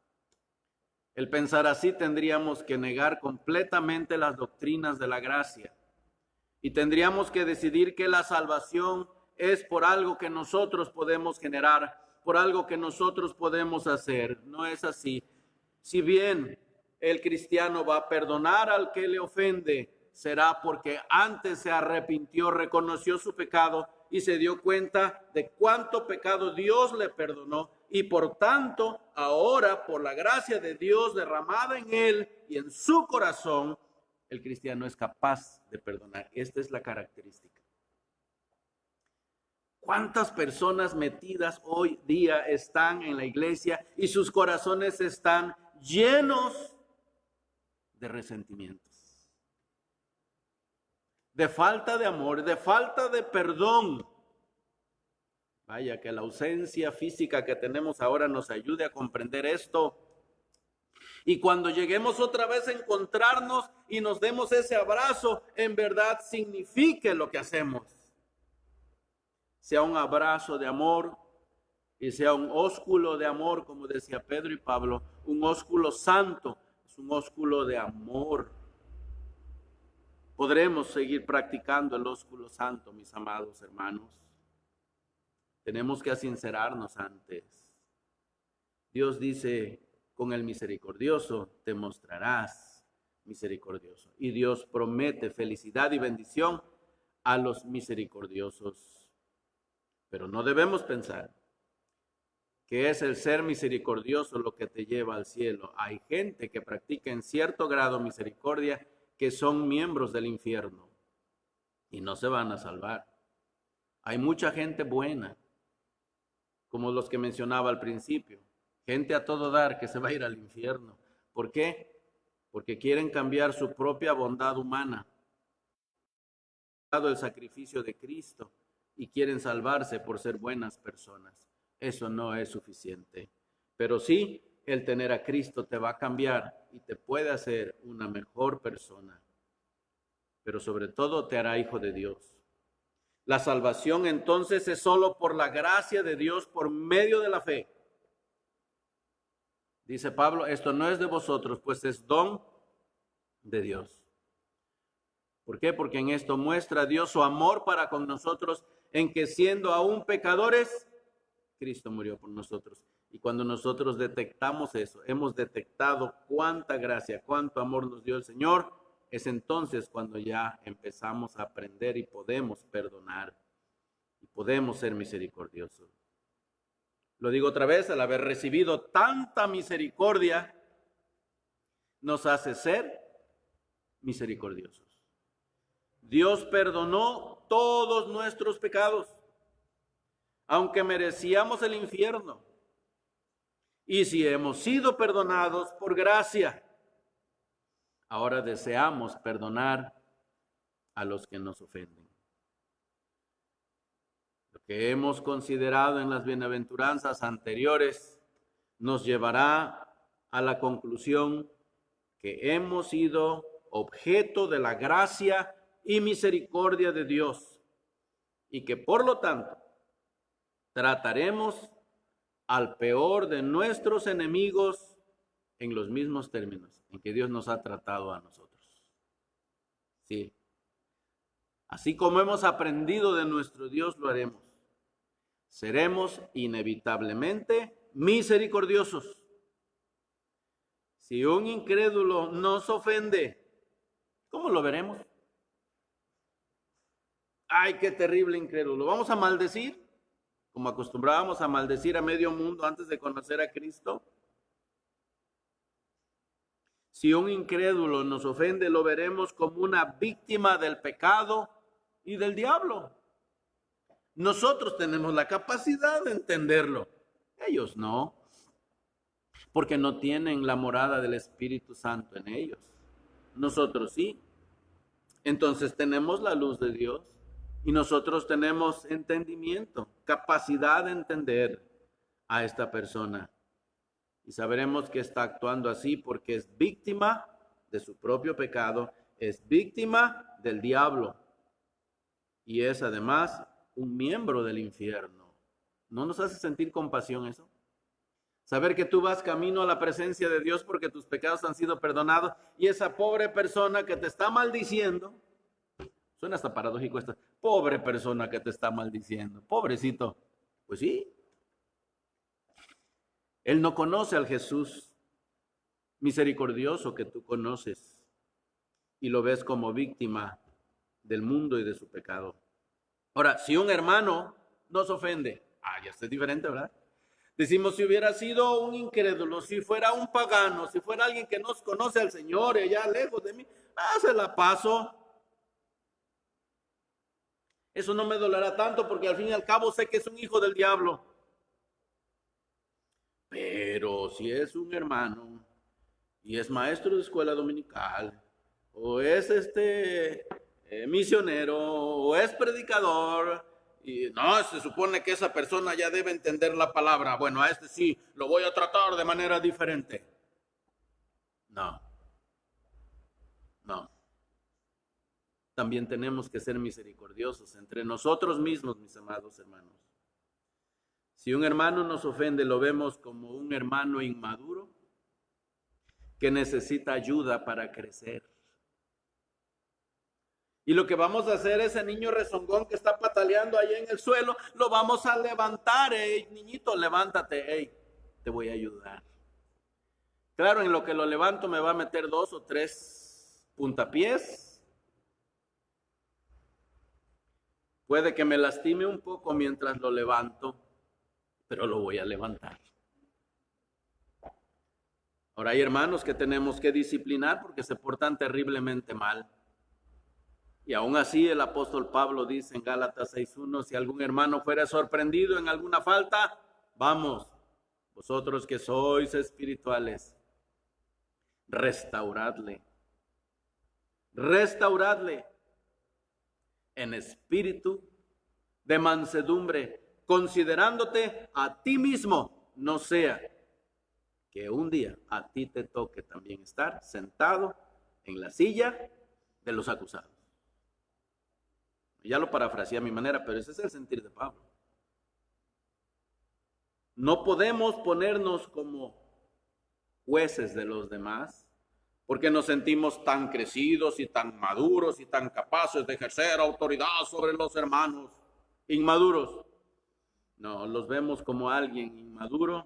El pensar así tendríamos que negar completamente las doctrinas de la gracia y tendríamos que decidir que la salvación es por algo que nosotros podemos generar, por algo que nosotros podemos hacer. No es así. Si bien el cristiano va a perdonar al que le ofende, será porque antes se arrepintió, reconoció su pecado y se dio cuenta de cuánto pecado Dios le perdonó y por tanto, ahora, por la gracia de Dios derramada en él y en su corazón, el cristiano es capaz de perdonar. Esta es la característica. ¿Cuántas personas metidas hoy día están en la iglesia y sus corazones están llenos de resentimientos, de falta de amor, de falta de perdón? Vaya, que la ausencia física que tenemos ahora nos ayude a comprender esto. Y cuando lleguemos otra vez a encontrarnos y nos demos ese abrazo, en verdad signifique lo que hacemos. Sea un abrazo de amor y sea un ósculo de amor, como decía Pedro y Pablo, un ósculo santo, es un ósculo de amor. Podremos seguir practicando el ósculo santo, mis amados hermanos. Tenemos que sincerarnos antes. Dios dice, con el misericordioso te mostrarás misericordioso. Y Dios promete felicidad y bendición a los misericordiosos. Pero no debemos pensar que es el ser misericordioso lo que te lleva al cielo. Hay gente que practica en cierto grado misericordia que son miembros del infierno y no se van a salvar. Hay mucha gente buena, como los que mencionaba al principio, gente a todo dar que se va a ir al infierno. ¿Por qué? Porque quieren cambiar su propia bondad humana, el sacrificio de Cristo, y quieren salvarse por ser buenas personas. Eso no es suficiente. Pero sí, el tener a Cristo te va a cambiar y te puede hacer una mejor persona. Pero sobre todo te hará hijo de Dios. La salvación entonces es solo por la gracia de Dios por medio de la fe. Dice Pablo, esto no es de vosotros, pues es don de Dios. ¿Por qué? Porque en esto muestra Dios su amor para con nosotros, en que siendo aún pecadores, Cristo murió por nosotros. Y cuando nosotros detectamos eso, hemos detectado cuánta gracia, cuánto amor nos dio el Señor, es entonces cuando ya empezamos a aprender y podemos perdonar y podemos ser misericordiosos. Lo digo otra vez, al haber recibido tanta misericordia, nos hace ser misericordiosos. Dios perdonó todos nuestros pecados, aunque merecíamos el infierno. Y si hemos sido perdonados por gracia, ahora deseamos perdonar a los que nos ofenden. Lo que hemos considerado en las bienaventuranzas anteriores nos llevará a la conclusión que hemos sido objeto de la gracia y misericordia de Dios y que por lo tanto trataremos al peor de nuestros enemigos en los mismos términos en que Dios nos ha tratado a nosotros. Sí. Así como hemos aprendido de nuestro Dios, lo haremos. Seremos inevitablemente misericordiosos. Si un incrédulo nos ofende, ¿cómo lo veremos? ¡Ay, qué terrible incrédulo! ¿Vamos a maldecir? Como acostumbrábamos a maldecir a medio mundo antes de conocer a Cristo. Si un incrédulo nos ofende, lo veremos como una víctima del pecado y del diablo. Nosotros tenemos la capacidad de entenderlo. Ellos no, porque no tienen la morada del Espíritu Santo en ellos. Nosotros sí. Entonces tenemos la luz de Dios y nosotros tenemos entendimiento, capacidad de entender a esta persona. Y sabremos que está actuando así porque es víctima de su propio pecado, es víctima del diablo y es además un miembro del infierno. ¿No nos hace sentir compasión eso? Saber que tú vas camino a la presencia de Dios porque tus pecados han sido perdonados y esa pobre persona que te está maldiciendo, suena hasta paradójico esto, pobre persona que te está maldiciendo, pobrecito, pues sí. Él no conoce al Jesús misericordioso que tú conoces y lo ves como víctima del mundo y de su pecado. Ahora, si un hermano nos ofende, ya está diferente, ¿verdad? Decimos, si hubiera sido un incrédulo, si fuera un pagano, si fuera alguien que no conoce al Señor y allá lejos de mí, se la paso. Eso no me dolerá tanto porque al fin y al cabo sé que es un hijo del diablo. Pero si es un hermano y es maestro de escuela dominical, o es misionero, o es predicador, y no, se supone que esa persona ya debe entender la palabra. Bueno, a este sí, lo voy a tratar de manera diferente. No. También tenemos que ser misericordiosos entre nosotros mismos, mis amados hermanos. Si un hermano nos ofende, lo vemos como un hermano inmaduro que necesita ayuda para crecer. Y lo que vamos a hacer, ese niño rezongón que está pataleando ahí en el suelo, lo vamos a levantar. Hey, niñito, levántate. Hey, te voy a ayudar. Claro, en lo que lo levanto me va a meter 2 o 3 puntapiés. Puede que me lastime un poco mientras lo levanto, pero lo voy a levantar. Ahora hay hermanos que tenemos que disciplinar porque se portan terriblemente mal. Y aún así el apóstol Pablo dice en Gálatas 6:1, si algún hermano fuera sorprendido en alguna falta, vamos, vosotros que sois espirituales, restauradle en espíritu de mansedumbre, considerándote a ti mismo, no sea que un día a ti te toque también estar sentado en la silla de los acusados. Ya lo parafraseé a mi manera, pero ese es el sentir de Pablo. No podemos ponernos como jueces de los demás, porque nos sentimos tan crecidos y tan maduros y tan capaces de ejercer autoridad sobre los hermanos inmaduros. No, los vemos como alguien inmaduro,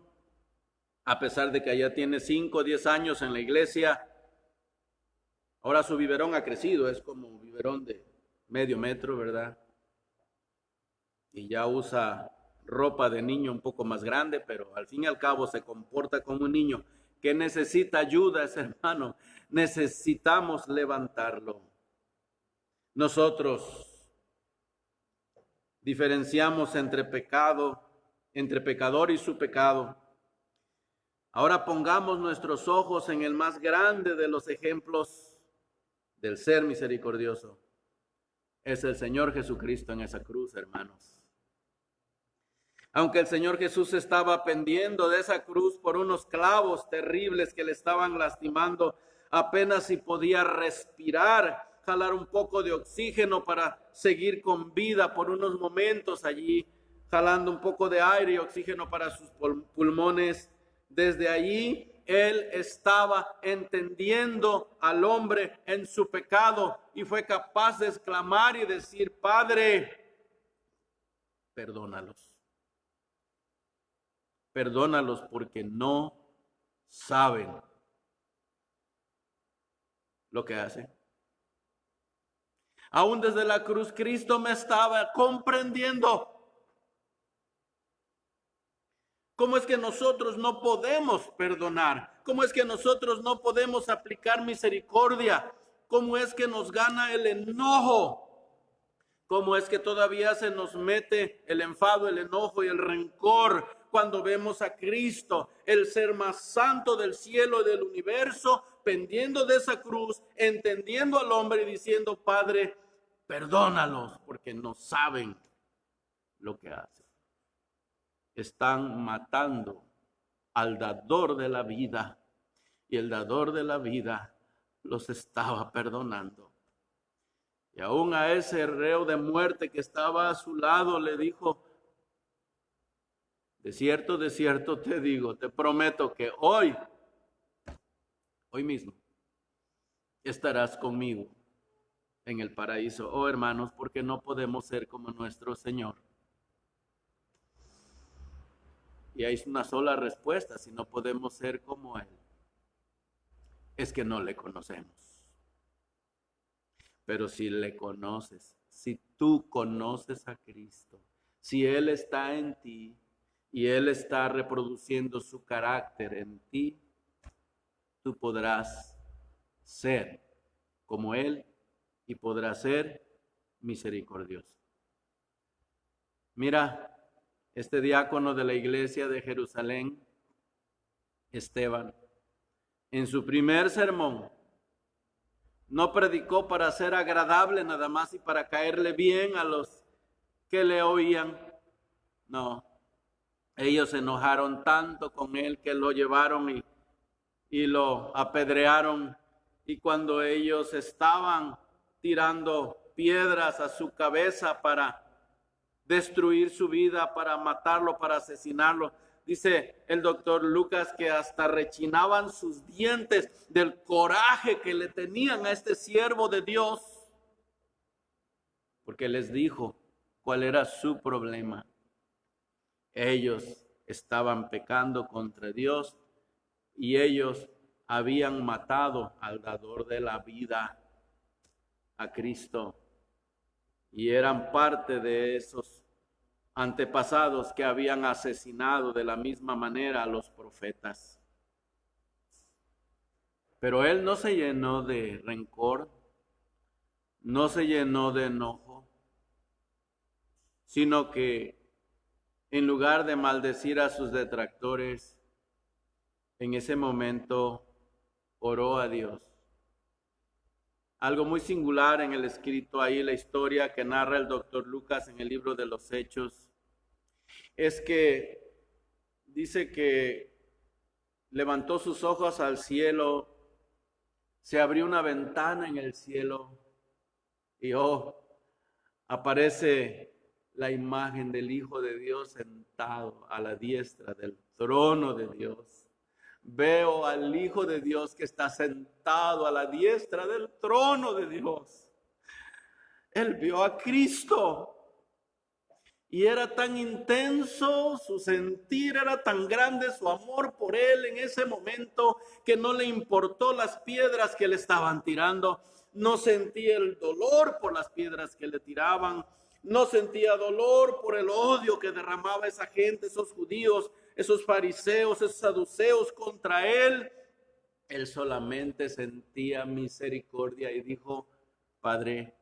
a pesar de que ya tiene 5 o 10 años en la iglesia. Ahora su biberón ha crecido, es como un biberón de medio metro, ¿verdad? Y ya usa ropa de niño un poco más grande, pero al fin y al cabo se comporta como un niño que necesita ayuda, ese hermano. Necesitamos levantarlo. Nosotros diferenciamos entre pecador y su pecado. Ahora pongamos nuestros ojos en el más grande de los ejemplos del ser misericordioso. Es el Señor Jesucristo en esa cruz, hermanos. Aunque el Señor Jesús estaba pendiendo de esa cruz por unos clavos terribles que le estaban lastimando, apenas si podía respirar, jalar un poco de oxígeno para seguir con vida por unos momentos allí, jalando un poco de aire y oxígeno para sus pulmones. Desde allí Él estaba entendiendo al hombre en su pecado y fue capaz de exclamar y decir: Padre, perdónalos. Perdónalos porque no saben lo que hacen. Aún desde la cruz Cristo me estaba comprendiendo. ¿Cómo es que nosotros no podemos perdonar? ¿Cómo es que nosotros no podemos aplicar misericordia? ¿Cómo es que nos gana el enojo? ¿Cómo es que todavía se nos mete el enfado, el enojo y el rencor cuando vemos a Cristo, el ser más santo del cielo y del universo, pendiendo de esa cruz, entendiendo al hombre y diciendo: Padre, perdónalos porque no saben lo que hacen? Están matando al dador de la vida y el dador de la vida los estaba perdonando. Y aún a ese reo de muerte que estaba a su lado le dijo: de cierto te digo, te prometo que hoy mismo estarás conmigo en el paraíso. Oh, hermanos, porque no podemos ser como nuestro Señor. Y hay una sola respuesta: si no podemos ser como Él, es que no le conocemos. Pero si le conoces, si tú conoces a Cristo, si Él está en ti, y Él está reproduciendo su carácter en ti, tú podrás ser como Él y podrás ser misericordioso. Mira, este diácono de la iglesia de Jerusalén, Esteban, en su primer sermón, no predicó para ser agradable nada más y para caerle bien a los que le oían. No, ellos se enojaron tanto con él que lo llevaron y lo apedrearon. Y cuando ellos estaban tirando piedras a su cabeza para destruir su vida, para matarlo, para asesinarlo, dice el doctor Lucas que hasta rechinaban sus dientes del coraje que le tenían a este siervo de Dios, porque les dijo cuál era su problema. Ellos estaban pecando contra Dios y ellos habían matado al dador de la vida, a Cristo, y eran parte de esos antepasados que habían asesinado de la misma manera a los profetas. Pero él no se llenó de rencor, no se llenó de enojo, sino que en lugar de maldecir a sus detractores, en ese momento oró a Dios. Algo muy singular en el escrito ahí, la historia que narra el doctor Lucas en el libro de los Hechos, es que dice que levantó sus ojos al cielo, se abrió una ventana en el cielo y aparece la imagen del Hijo de Dios sentado a la diestra del trono de Dios. Veo al Hijo de Dios que está sentado a la diestra del trono de Dios. Él vio a Cristo y era tan intenso su sentir, era tan grande su amor por Él en ese momento que no le importó las piedras que le estaban tirando. No sentía el dolor por las piedras que le tiraban. No sentía dolor por el odio que derramaba esa gente, esos judíos, esos fariseos, esos saduceos contra él. Él solamente sentía misericordia y dijo: Padre,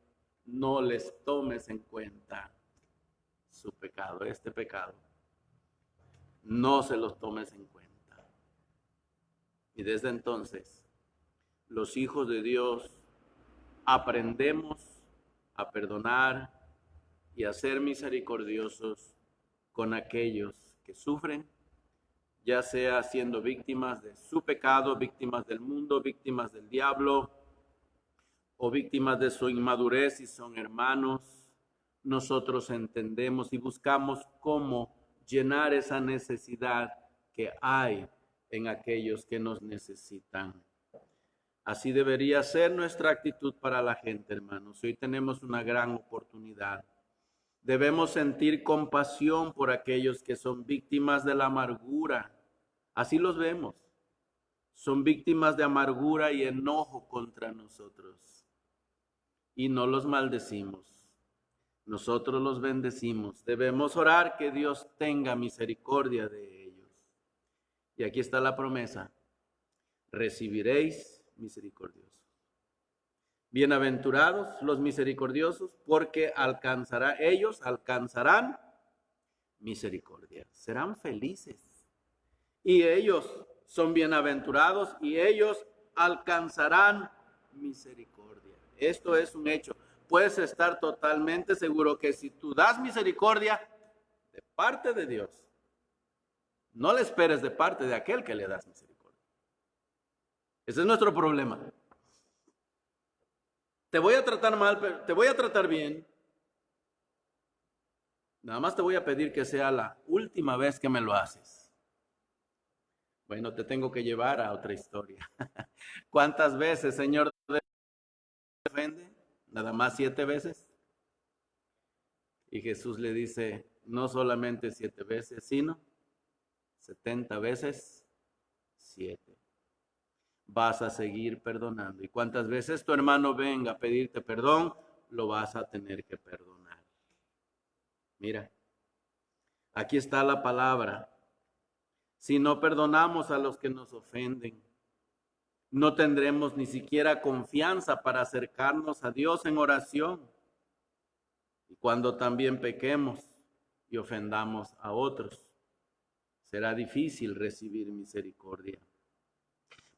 no les tomes en cuenta su pecado, este pecado. No se los tomes en cuenta. Y desde entonces, los hijos de Dios aprendemos a perdonar y a ser misericordiosos con aquellos que sufren, ya sea siendo víctimas de su pecado, víctimas del mundo, víctimas del diablo o víctimas de su inmadurez y son hermanos. Nosotros entendemos y buscamos cómo llenar esa necesidad que hay en aquellos que nos necesitan. Así debería ser nuestra actitud para la gente, hermanos. Hoy tenemos una gran oportunidad. Debemos sentir compasión por aquellos que son víctimas de la amargura. Así los vemos. Son víctimas de amargura y enojo contra nosotros. Y no los maldecimos. Nosotros los bendecimos. Debemos orar que Dios tenga misericordia de ellos. Y aquí está la promesa. Recibiréis misericordiosos. Bienaventurados los misericordiosos, porque ellos alcanzarán misericordia. Serán felices. Y ellos son bienaventurados y ellos alcanzarán misericordia. Esto es un hecho. Puedes estar totalmente seguro que si tú das misericordia de parte de Dios, no le esperes de parte de aquel que le das misericordia. Ese es nuestro problema. Te voy a tratar mal, pero te voy a tratar bien. Nada más te voy a pedir que sea la última vez que me lo haces. Bueno, te tengo que llevar a otra historia. ¿Cuántas veces, Señor, te ofende? Nada más 7 veces. Y Jesús le dice, no solamente 7 veces, sino 70 veces 7. Vas a seguir perdonando. Y cuántas veces tu hermano venga a pedirte perdón, lo vas a tener que perdonar. Mira, Aquí está la palabra. Si no perdonamos a los que nos ofenden, no tendremos ni siquiera confianza para acercarnos a Dios en oración. Y cuando también pequemos y ofendamos a otros, será difícil recibir misericordia.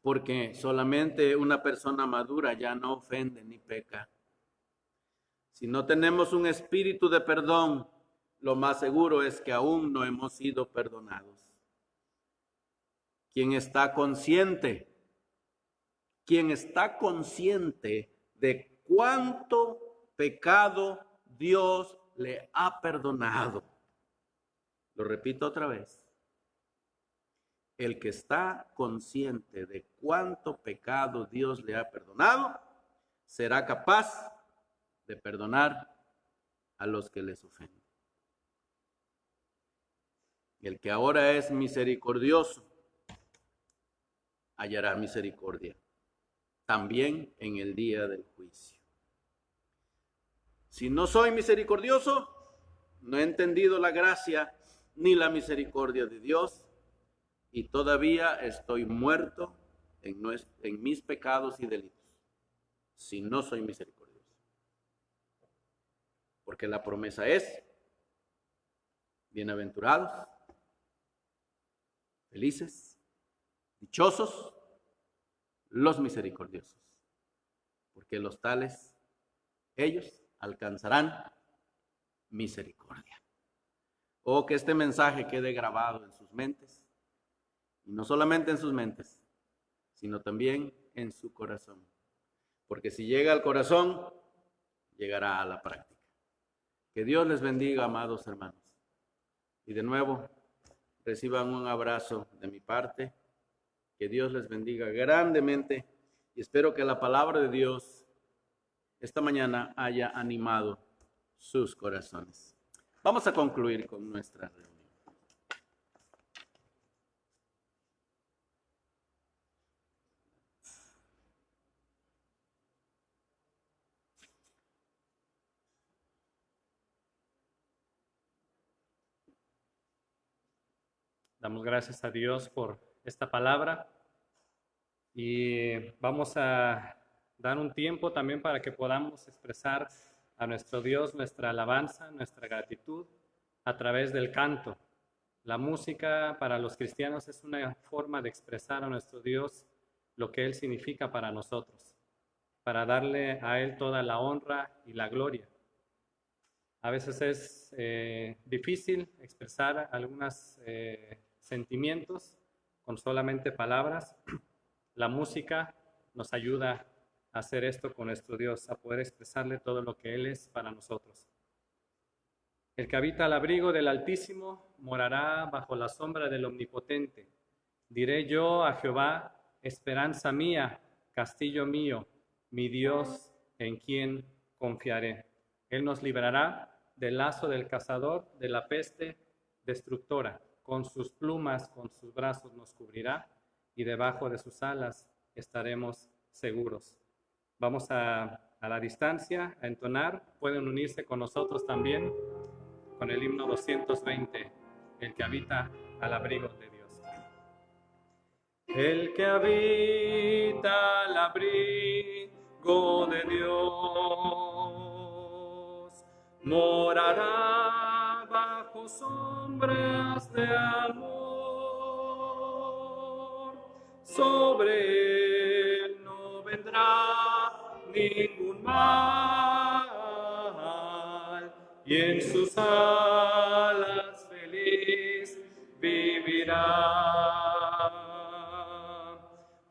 Porque solamente una persona madura ya no ofende ni peca. Si no tenemos un espíritu de perdón, lo más seguro es que aún no hemos sido perdonados. Quien está consciente de cuánto pecado Dios le ha perdonado. Lo repito otra vez. El que está consciente de cuánto pecado Dios le ha perdonado, será capaz de perdonar a los que les ofenden. El que ahora es misericordioso, hallará misericordia, también en el día del juicio. Si no soy misericordioso, no he entendido la gracia ni la misericordia de Dios, y todavía estoy muerto en mis pecados y delitos, si no soy misericordioso. Porque la promesa es, bienaventurados, felices, dichosos, los misericordiosos, porque los tales, ellos alcanzarán misericordia. Oh, que este mensaje quede grabado en sus mentes, y no solamente en sus mentes, sino también en su corazón. Porque si llega al corazón, llegará a la práctica. Que Dios les bendiga, amados hermanos. Y de nuevo, reciban un abrazo de mi parte. Que Dios les bendiga grandemente. Y espero que la palabra de Dios esta mañana haya animado sus corazones. Vamos a concluir con nuestra reunión. Damos gracias a Dios por esta palabra y vamos a dar un tiempo también para que podamos expresar a nuestro Dios nuestra alabanza, nuestra gratitud a través del canto. La música para los cristianos es una forma de expresar a nuestro Dios lo que Él significa para nosotros, para darle a Él toda la honra y la gloria. A veces es difícil expresar algunos sentimientos con solamente palabras. La música nos ayuda a hacer esto con nuestro Dios, a poder expresarle todo lo que Él es para nosotros. El que habita al abrigo del Altísimo morará bajo la sombra del Omnipotente. Diré yo a Jehová, esperanza mía, castillo mío, mi Dios en quien confiaré. Él nos librará del lazo del cazador, de la peste destructora. Con sus plumas, con sus brazos nos cubrirá y debajo de sus alas estaremos seguros. Vamos a la distancia a entonar. Pueden unirse con nosotros también con el himno 220, el que habita al abrigo de Dios. El que habita al abrigo de Dios morará bajo sombras de amor. Sobre él no vendrá ningún mal, y en sus alas feliz vivirá.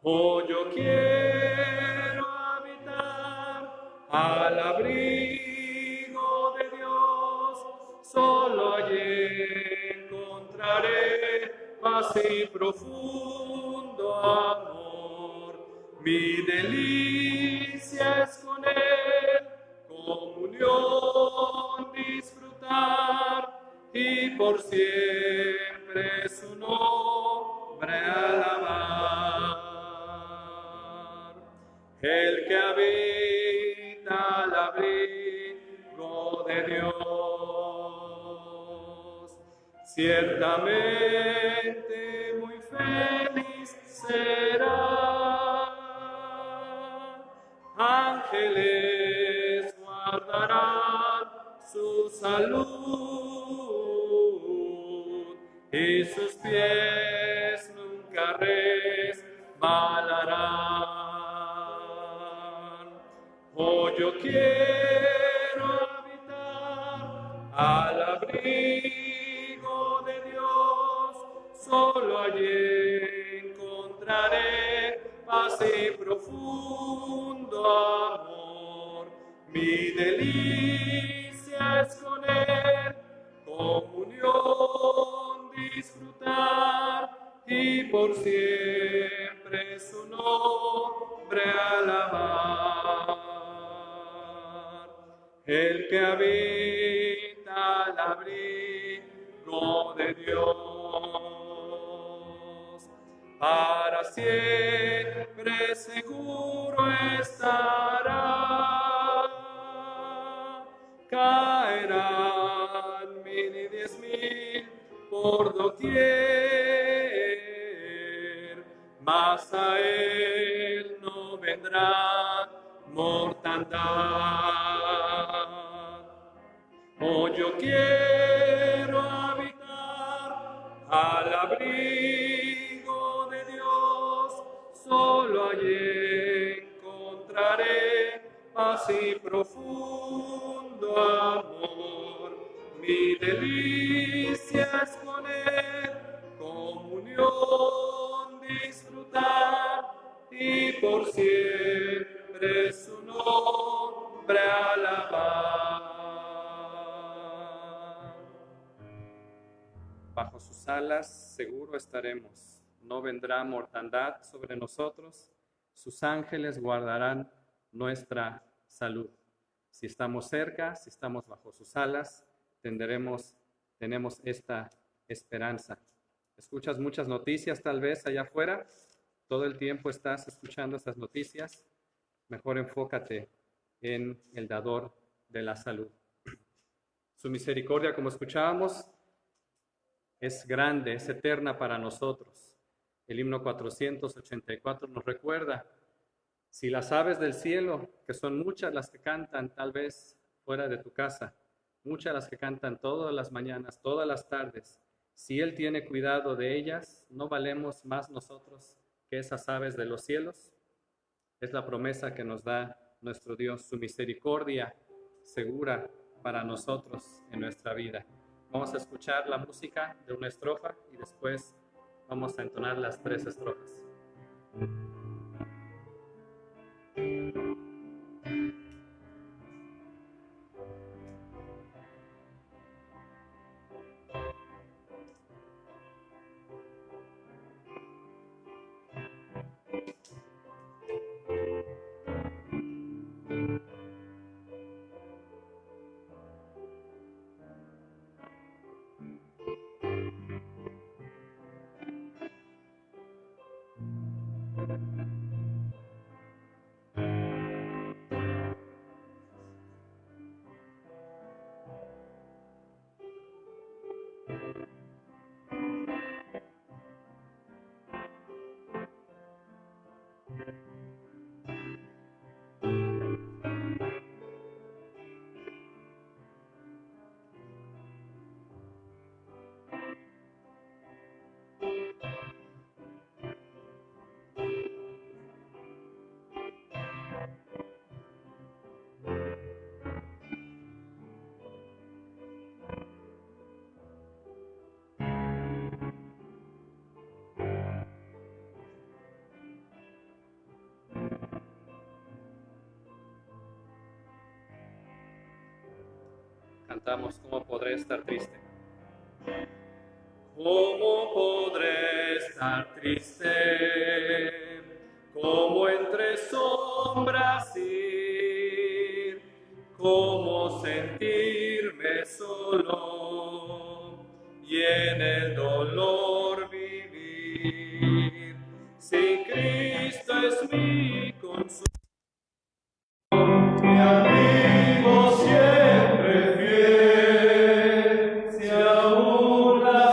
Oh, yo quiero habitar al abrigo de Dios, solo allí encontraré paz y profundo amor. Mi delicia es con él, comunión disfrutar, y por siempre su nombre alabar. El que habita al abrigo de Dios ciertamente muy feliz será. Ángeles guardarán su salud y sus pies nunca resbalarán. Oh, yo quiero habitar al abrigo de Dios, solo allí encontraré paz y profundo amor. Mi delicia es con Él, comunión disfrutar y por siempre su nombre alabar. El que habita al abrigo de Dios, para siempre seguro estará. Caerán 1000 y 10,000 por doquier, mas a él no vendrá mortandad. Oh, yo quiero habitar al abrigo de Dios, solo allí encontraré paz y profundo amor. Mi delicia es con Él, comunión disfrutar y por siempre su nombre alabar. Bajo sus alas seguro estaremos, no vendrá mortandad sobre nosotros, sus ángeles guardarán nuestra salud. Si estamos cerca, si estamos bajo sus alas, tenemos esta esperanza. Escuchas muchas noticias tal vez allá afuera, todo el tiempo estás escuchando estas noticias, mejor enfócate en el dador de la salud. Su misericordia, como escuchábamos, es grande, es eterna para nosotros. El himno 484 nos recuerda, si las aves del cielo, que son muchas las que cantan tal vez fuera de tu casa, muchas las que cantan todas las mañanas, todas las tardes, si Él tiene cuidado de ellas, ¿no valemos más nosotros que esas aves de los cielos? Es la promesa que nos da nuestro Dios, su misericordia segura para nosotros en nuestra vida. Vamos a escuchar la música de una estrofa y después vamos a entonar las 3 estrofas. Cantamos ¿Cómo podré estar triste? ¿Cómo podré estar triste? ¿Cómo entre sombras ir? ¿Cómo sentirme solo y en el dolor vivir? Si Cristo es mi consuelo, mi amigo siempre fiel, si aún la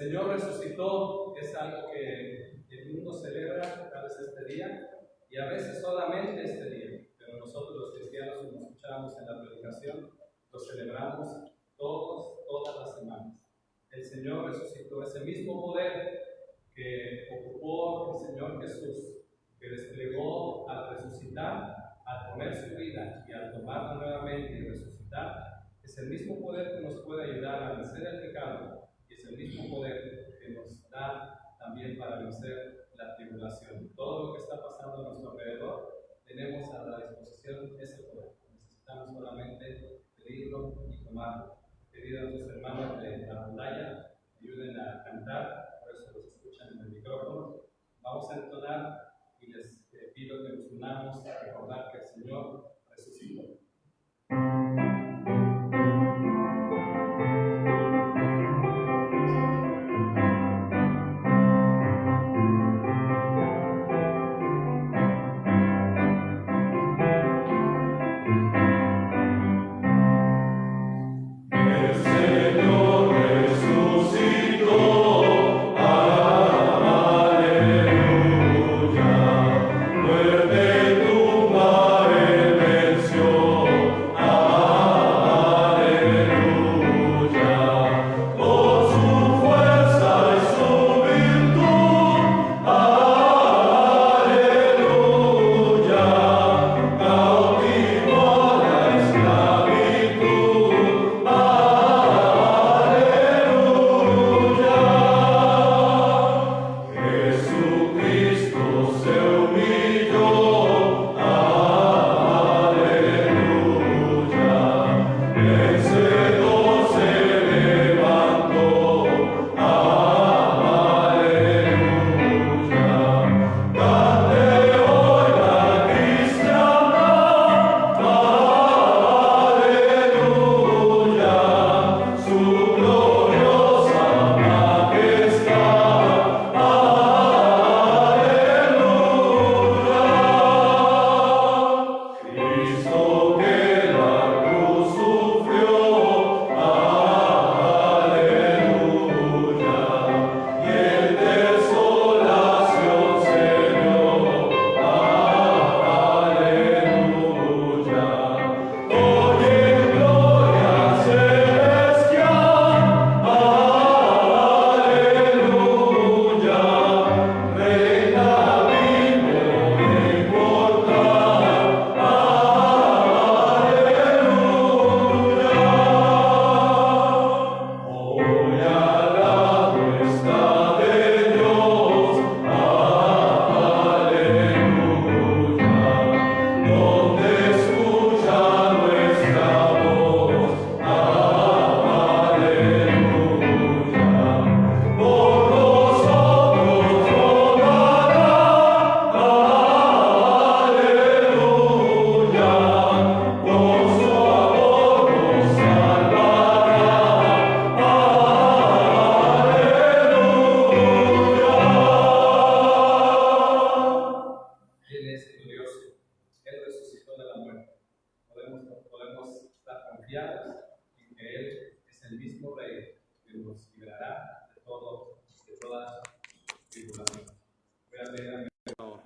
Señor resucitó, es algo que el mundo celebra tal vez este día, y a veces solamente este día, pero nosotros los cristianos, como escuchábamos en la predicación, lo celebramos todas las semanas. El Señor resucitó, ese mismo poder que ocupó el Señor Jesús, que desplegó al resucitar, al poner su vida y al tomarla nuevamente y resucitar, es el mismo poder que nos puede ayudar a vencer el pecado, y es el mismo poder que nos da también para vencer la tribulación. Todo lo que está pasando a nuestro alrededor, tenemos a la disposición ese poder. Necesitamos solamente pedirlo y tomarlo. Pedir a nuestros hermanos de la rondalla, ayuden a cantar, por eso los escuchan en el micrófono. Vamos a entonar y les pido que nos unamos a recordar que el Señor resucitó.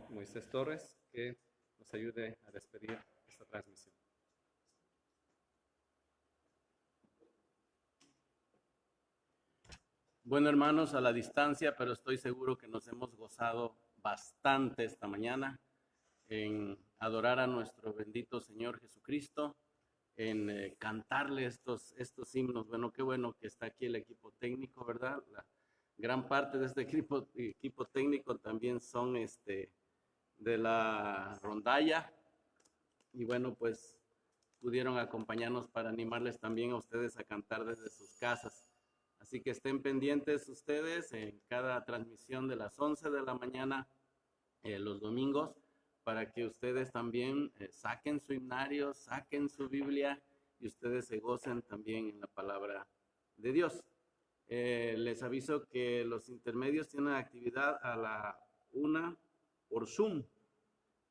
Moisés Torres, que nos ayude a despedir esta transmisión. Bueno, hermanos, a la distancia, pero estoy seguro que nos hemos gozado bastante esta mañana en adorar a nuestro bendito Señor Jesucristo, en cantarle estos himnos. Bueno, qué bueno que está aquí el equipo técnico, ¿verdad? La gran parte de este equipo técnico también son de la rondalla, y bueno, pues pudieron acompañarnos para animarles también a ustedes a cantar desde sus casas. Así que estén pendientes ustedes en cada transmisión de las 11 de la mañana los domingos, para que ustedes también saquen su himnario, saquen su Biblia y ustedes se gocen también en la palabra de Dios. Les aviso que los intermedios tienen actividad a la 1 por Zoom.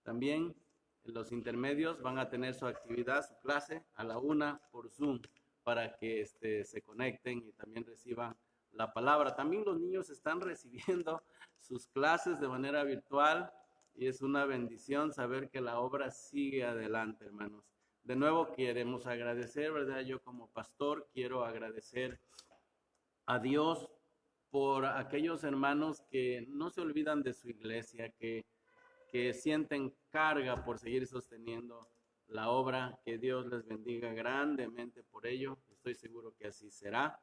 También los intermedios van a tener su actividad, su clase a la 1 por Zoom, para que se conecten y también reciban la palabra. También los niños están recibiendo sus clases de manera virtual y es una bendición saber que la obra sigue adelante, hermanos. De nuevo queremos agradecer, ¿verdad? Yo como pastor quiero agradecer a Dios por aquellos hermanos que no se olvidan de su iglesia, que sienten carga por seguir sosteniendo la obra. Que Dios les bendiga grandemente por ello. Estoy seguro que así será.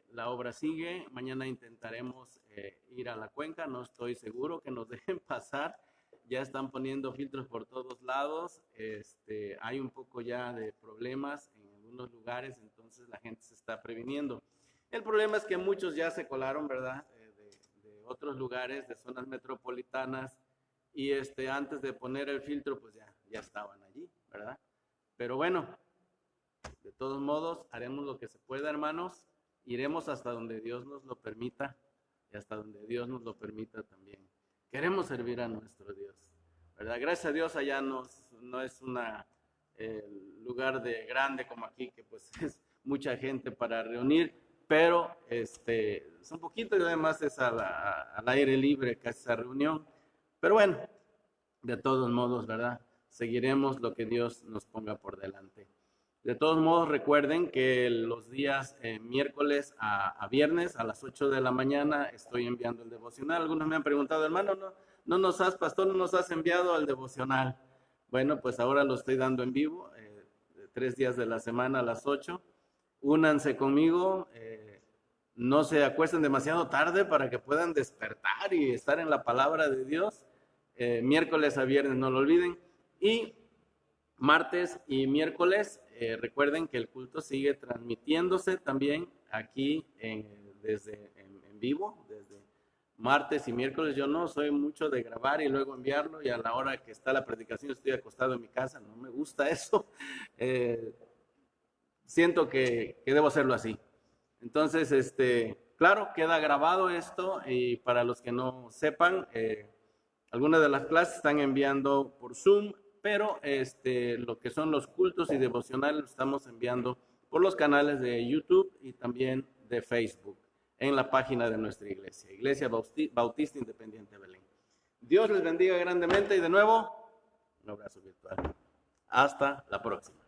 La obra sigue. Mañana intentaremos ir a la cuenca. No estoy seguro que nos dejen pasar. Ya están poniendo filtros por todos lados. Hay un poco ya de problemas en algunos lugares, entonces la gente se está previniendo. El problema es que muchos ya se colaron, ¿verdad? De otros lugares, de zonas metropolitanas, y antes de poner el filtro, pues ya estaban allí, ¿verdad? Pero bueno, de todos modos, haremos lo que se pueda, hermanos. Iremos hasta donde Dios nos lo permita y hasta donde Dios nos lo permita también. Queremos servir a nuestro Dios, ¿verdad? Gracias a Dios allá no es un lugar de grande como aquí, que pues es mucha gente para reunir, pero es un poquito y además es al aire libre casi esa reunión. Pero bueno, de todos modos, ¿verdad? Seguiremos lo que Dios nos ponga por delante. De todos modos, recuerden que los días miércoles a viernes a las 8 de la mañana estoy enviando el devocional. Algunos me han preguntado, hermano, pastor, no nos has enviado al devocional. Bueno, pues ahora lo estoy dando en vivo, 3 días de la semana a las 8. Únanse conmigo, no se acuesten demasiado tarde para que puedan despertar y estar en la palabra de Dios. Miércoles a viernes, no lo olviden. Y martes y miércoles, recuerden que el culto sigue transmitiéndose también aquí en vivo, desde martes y miércoles. Yo no soy mucho de grabar y luego enviarlo, y a la hora que está la predicación estoy acostado en mi casa. No me gusta eso. Siento que debo hacerlo así. Entonces, claro, queda grabado esto, y para los que no sepan, algunas de las clases están enviando por Zoom, pero lo que son los cultos y devocionales lo estamos enviando por los canales de YouTube y también de Facebook en la página de nuestra iglesia, Iglesia Bautista Independiente Belén. Dios les bendiga grandemente y de nuevo, un abrazo virtual. Hasta la próxima.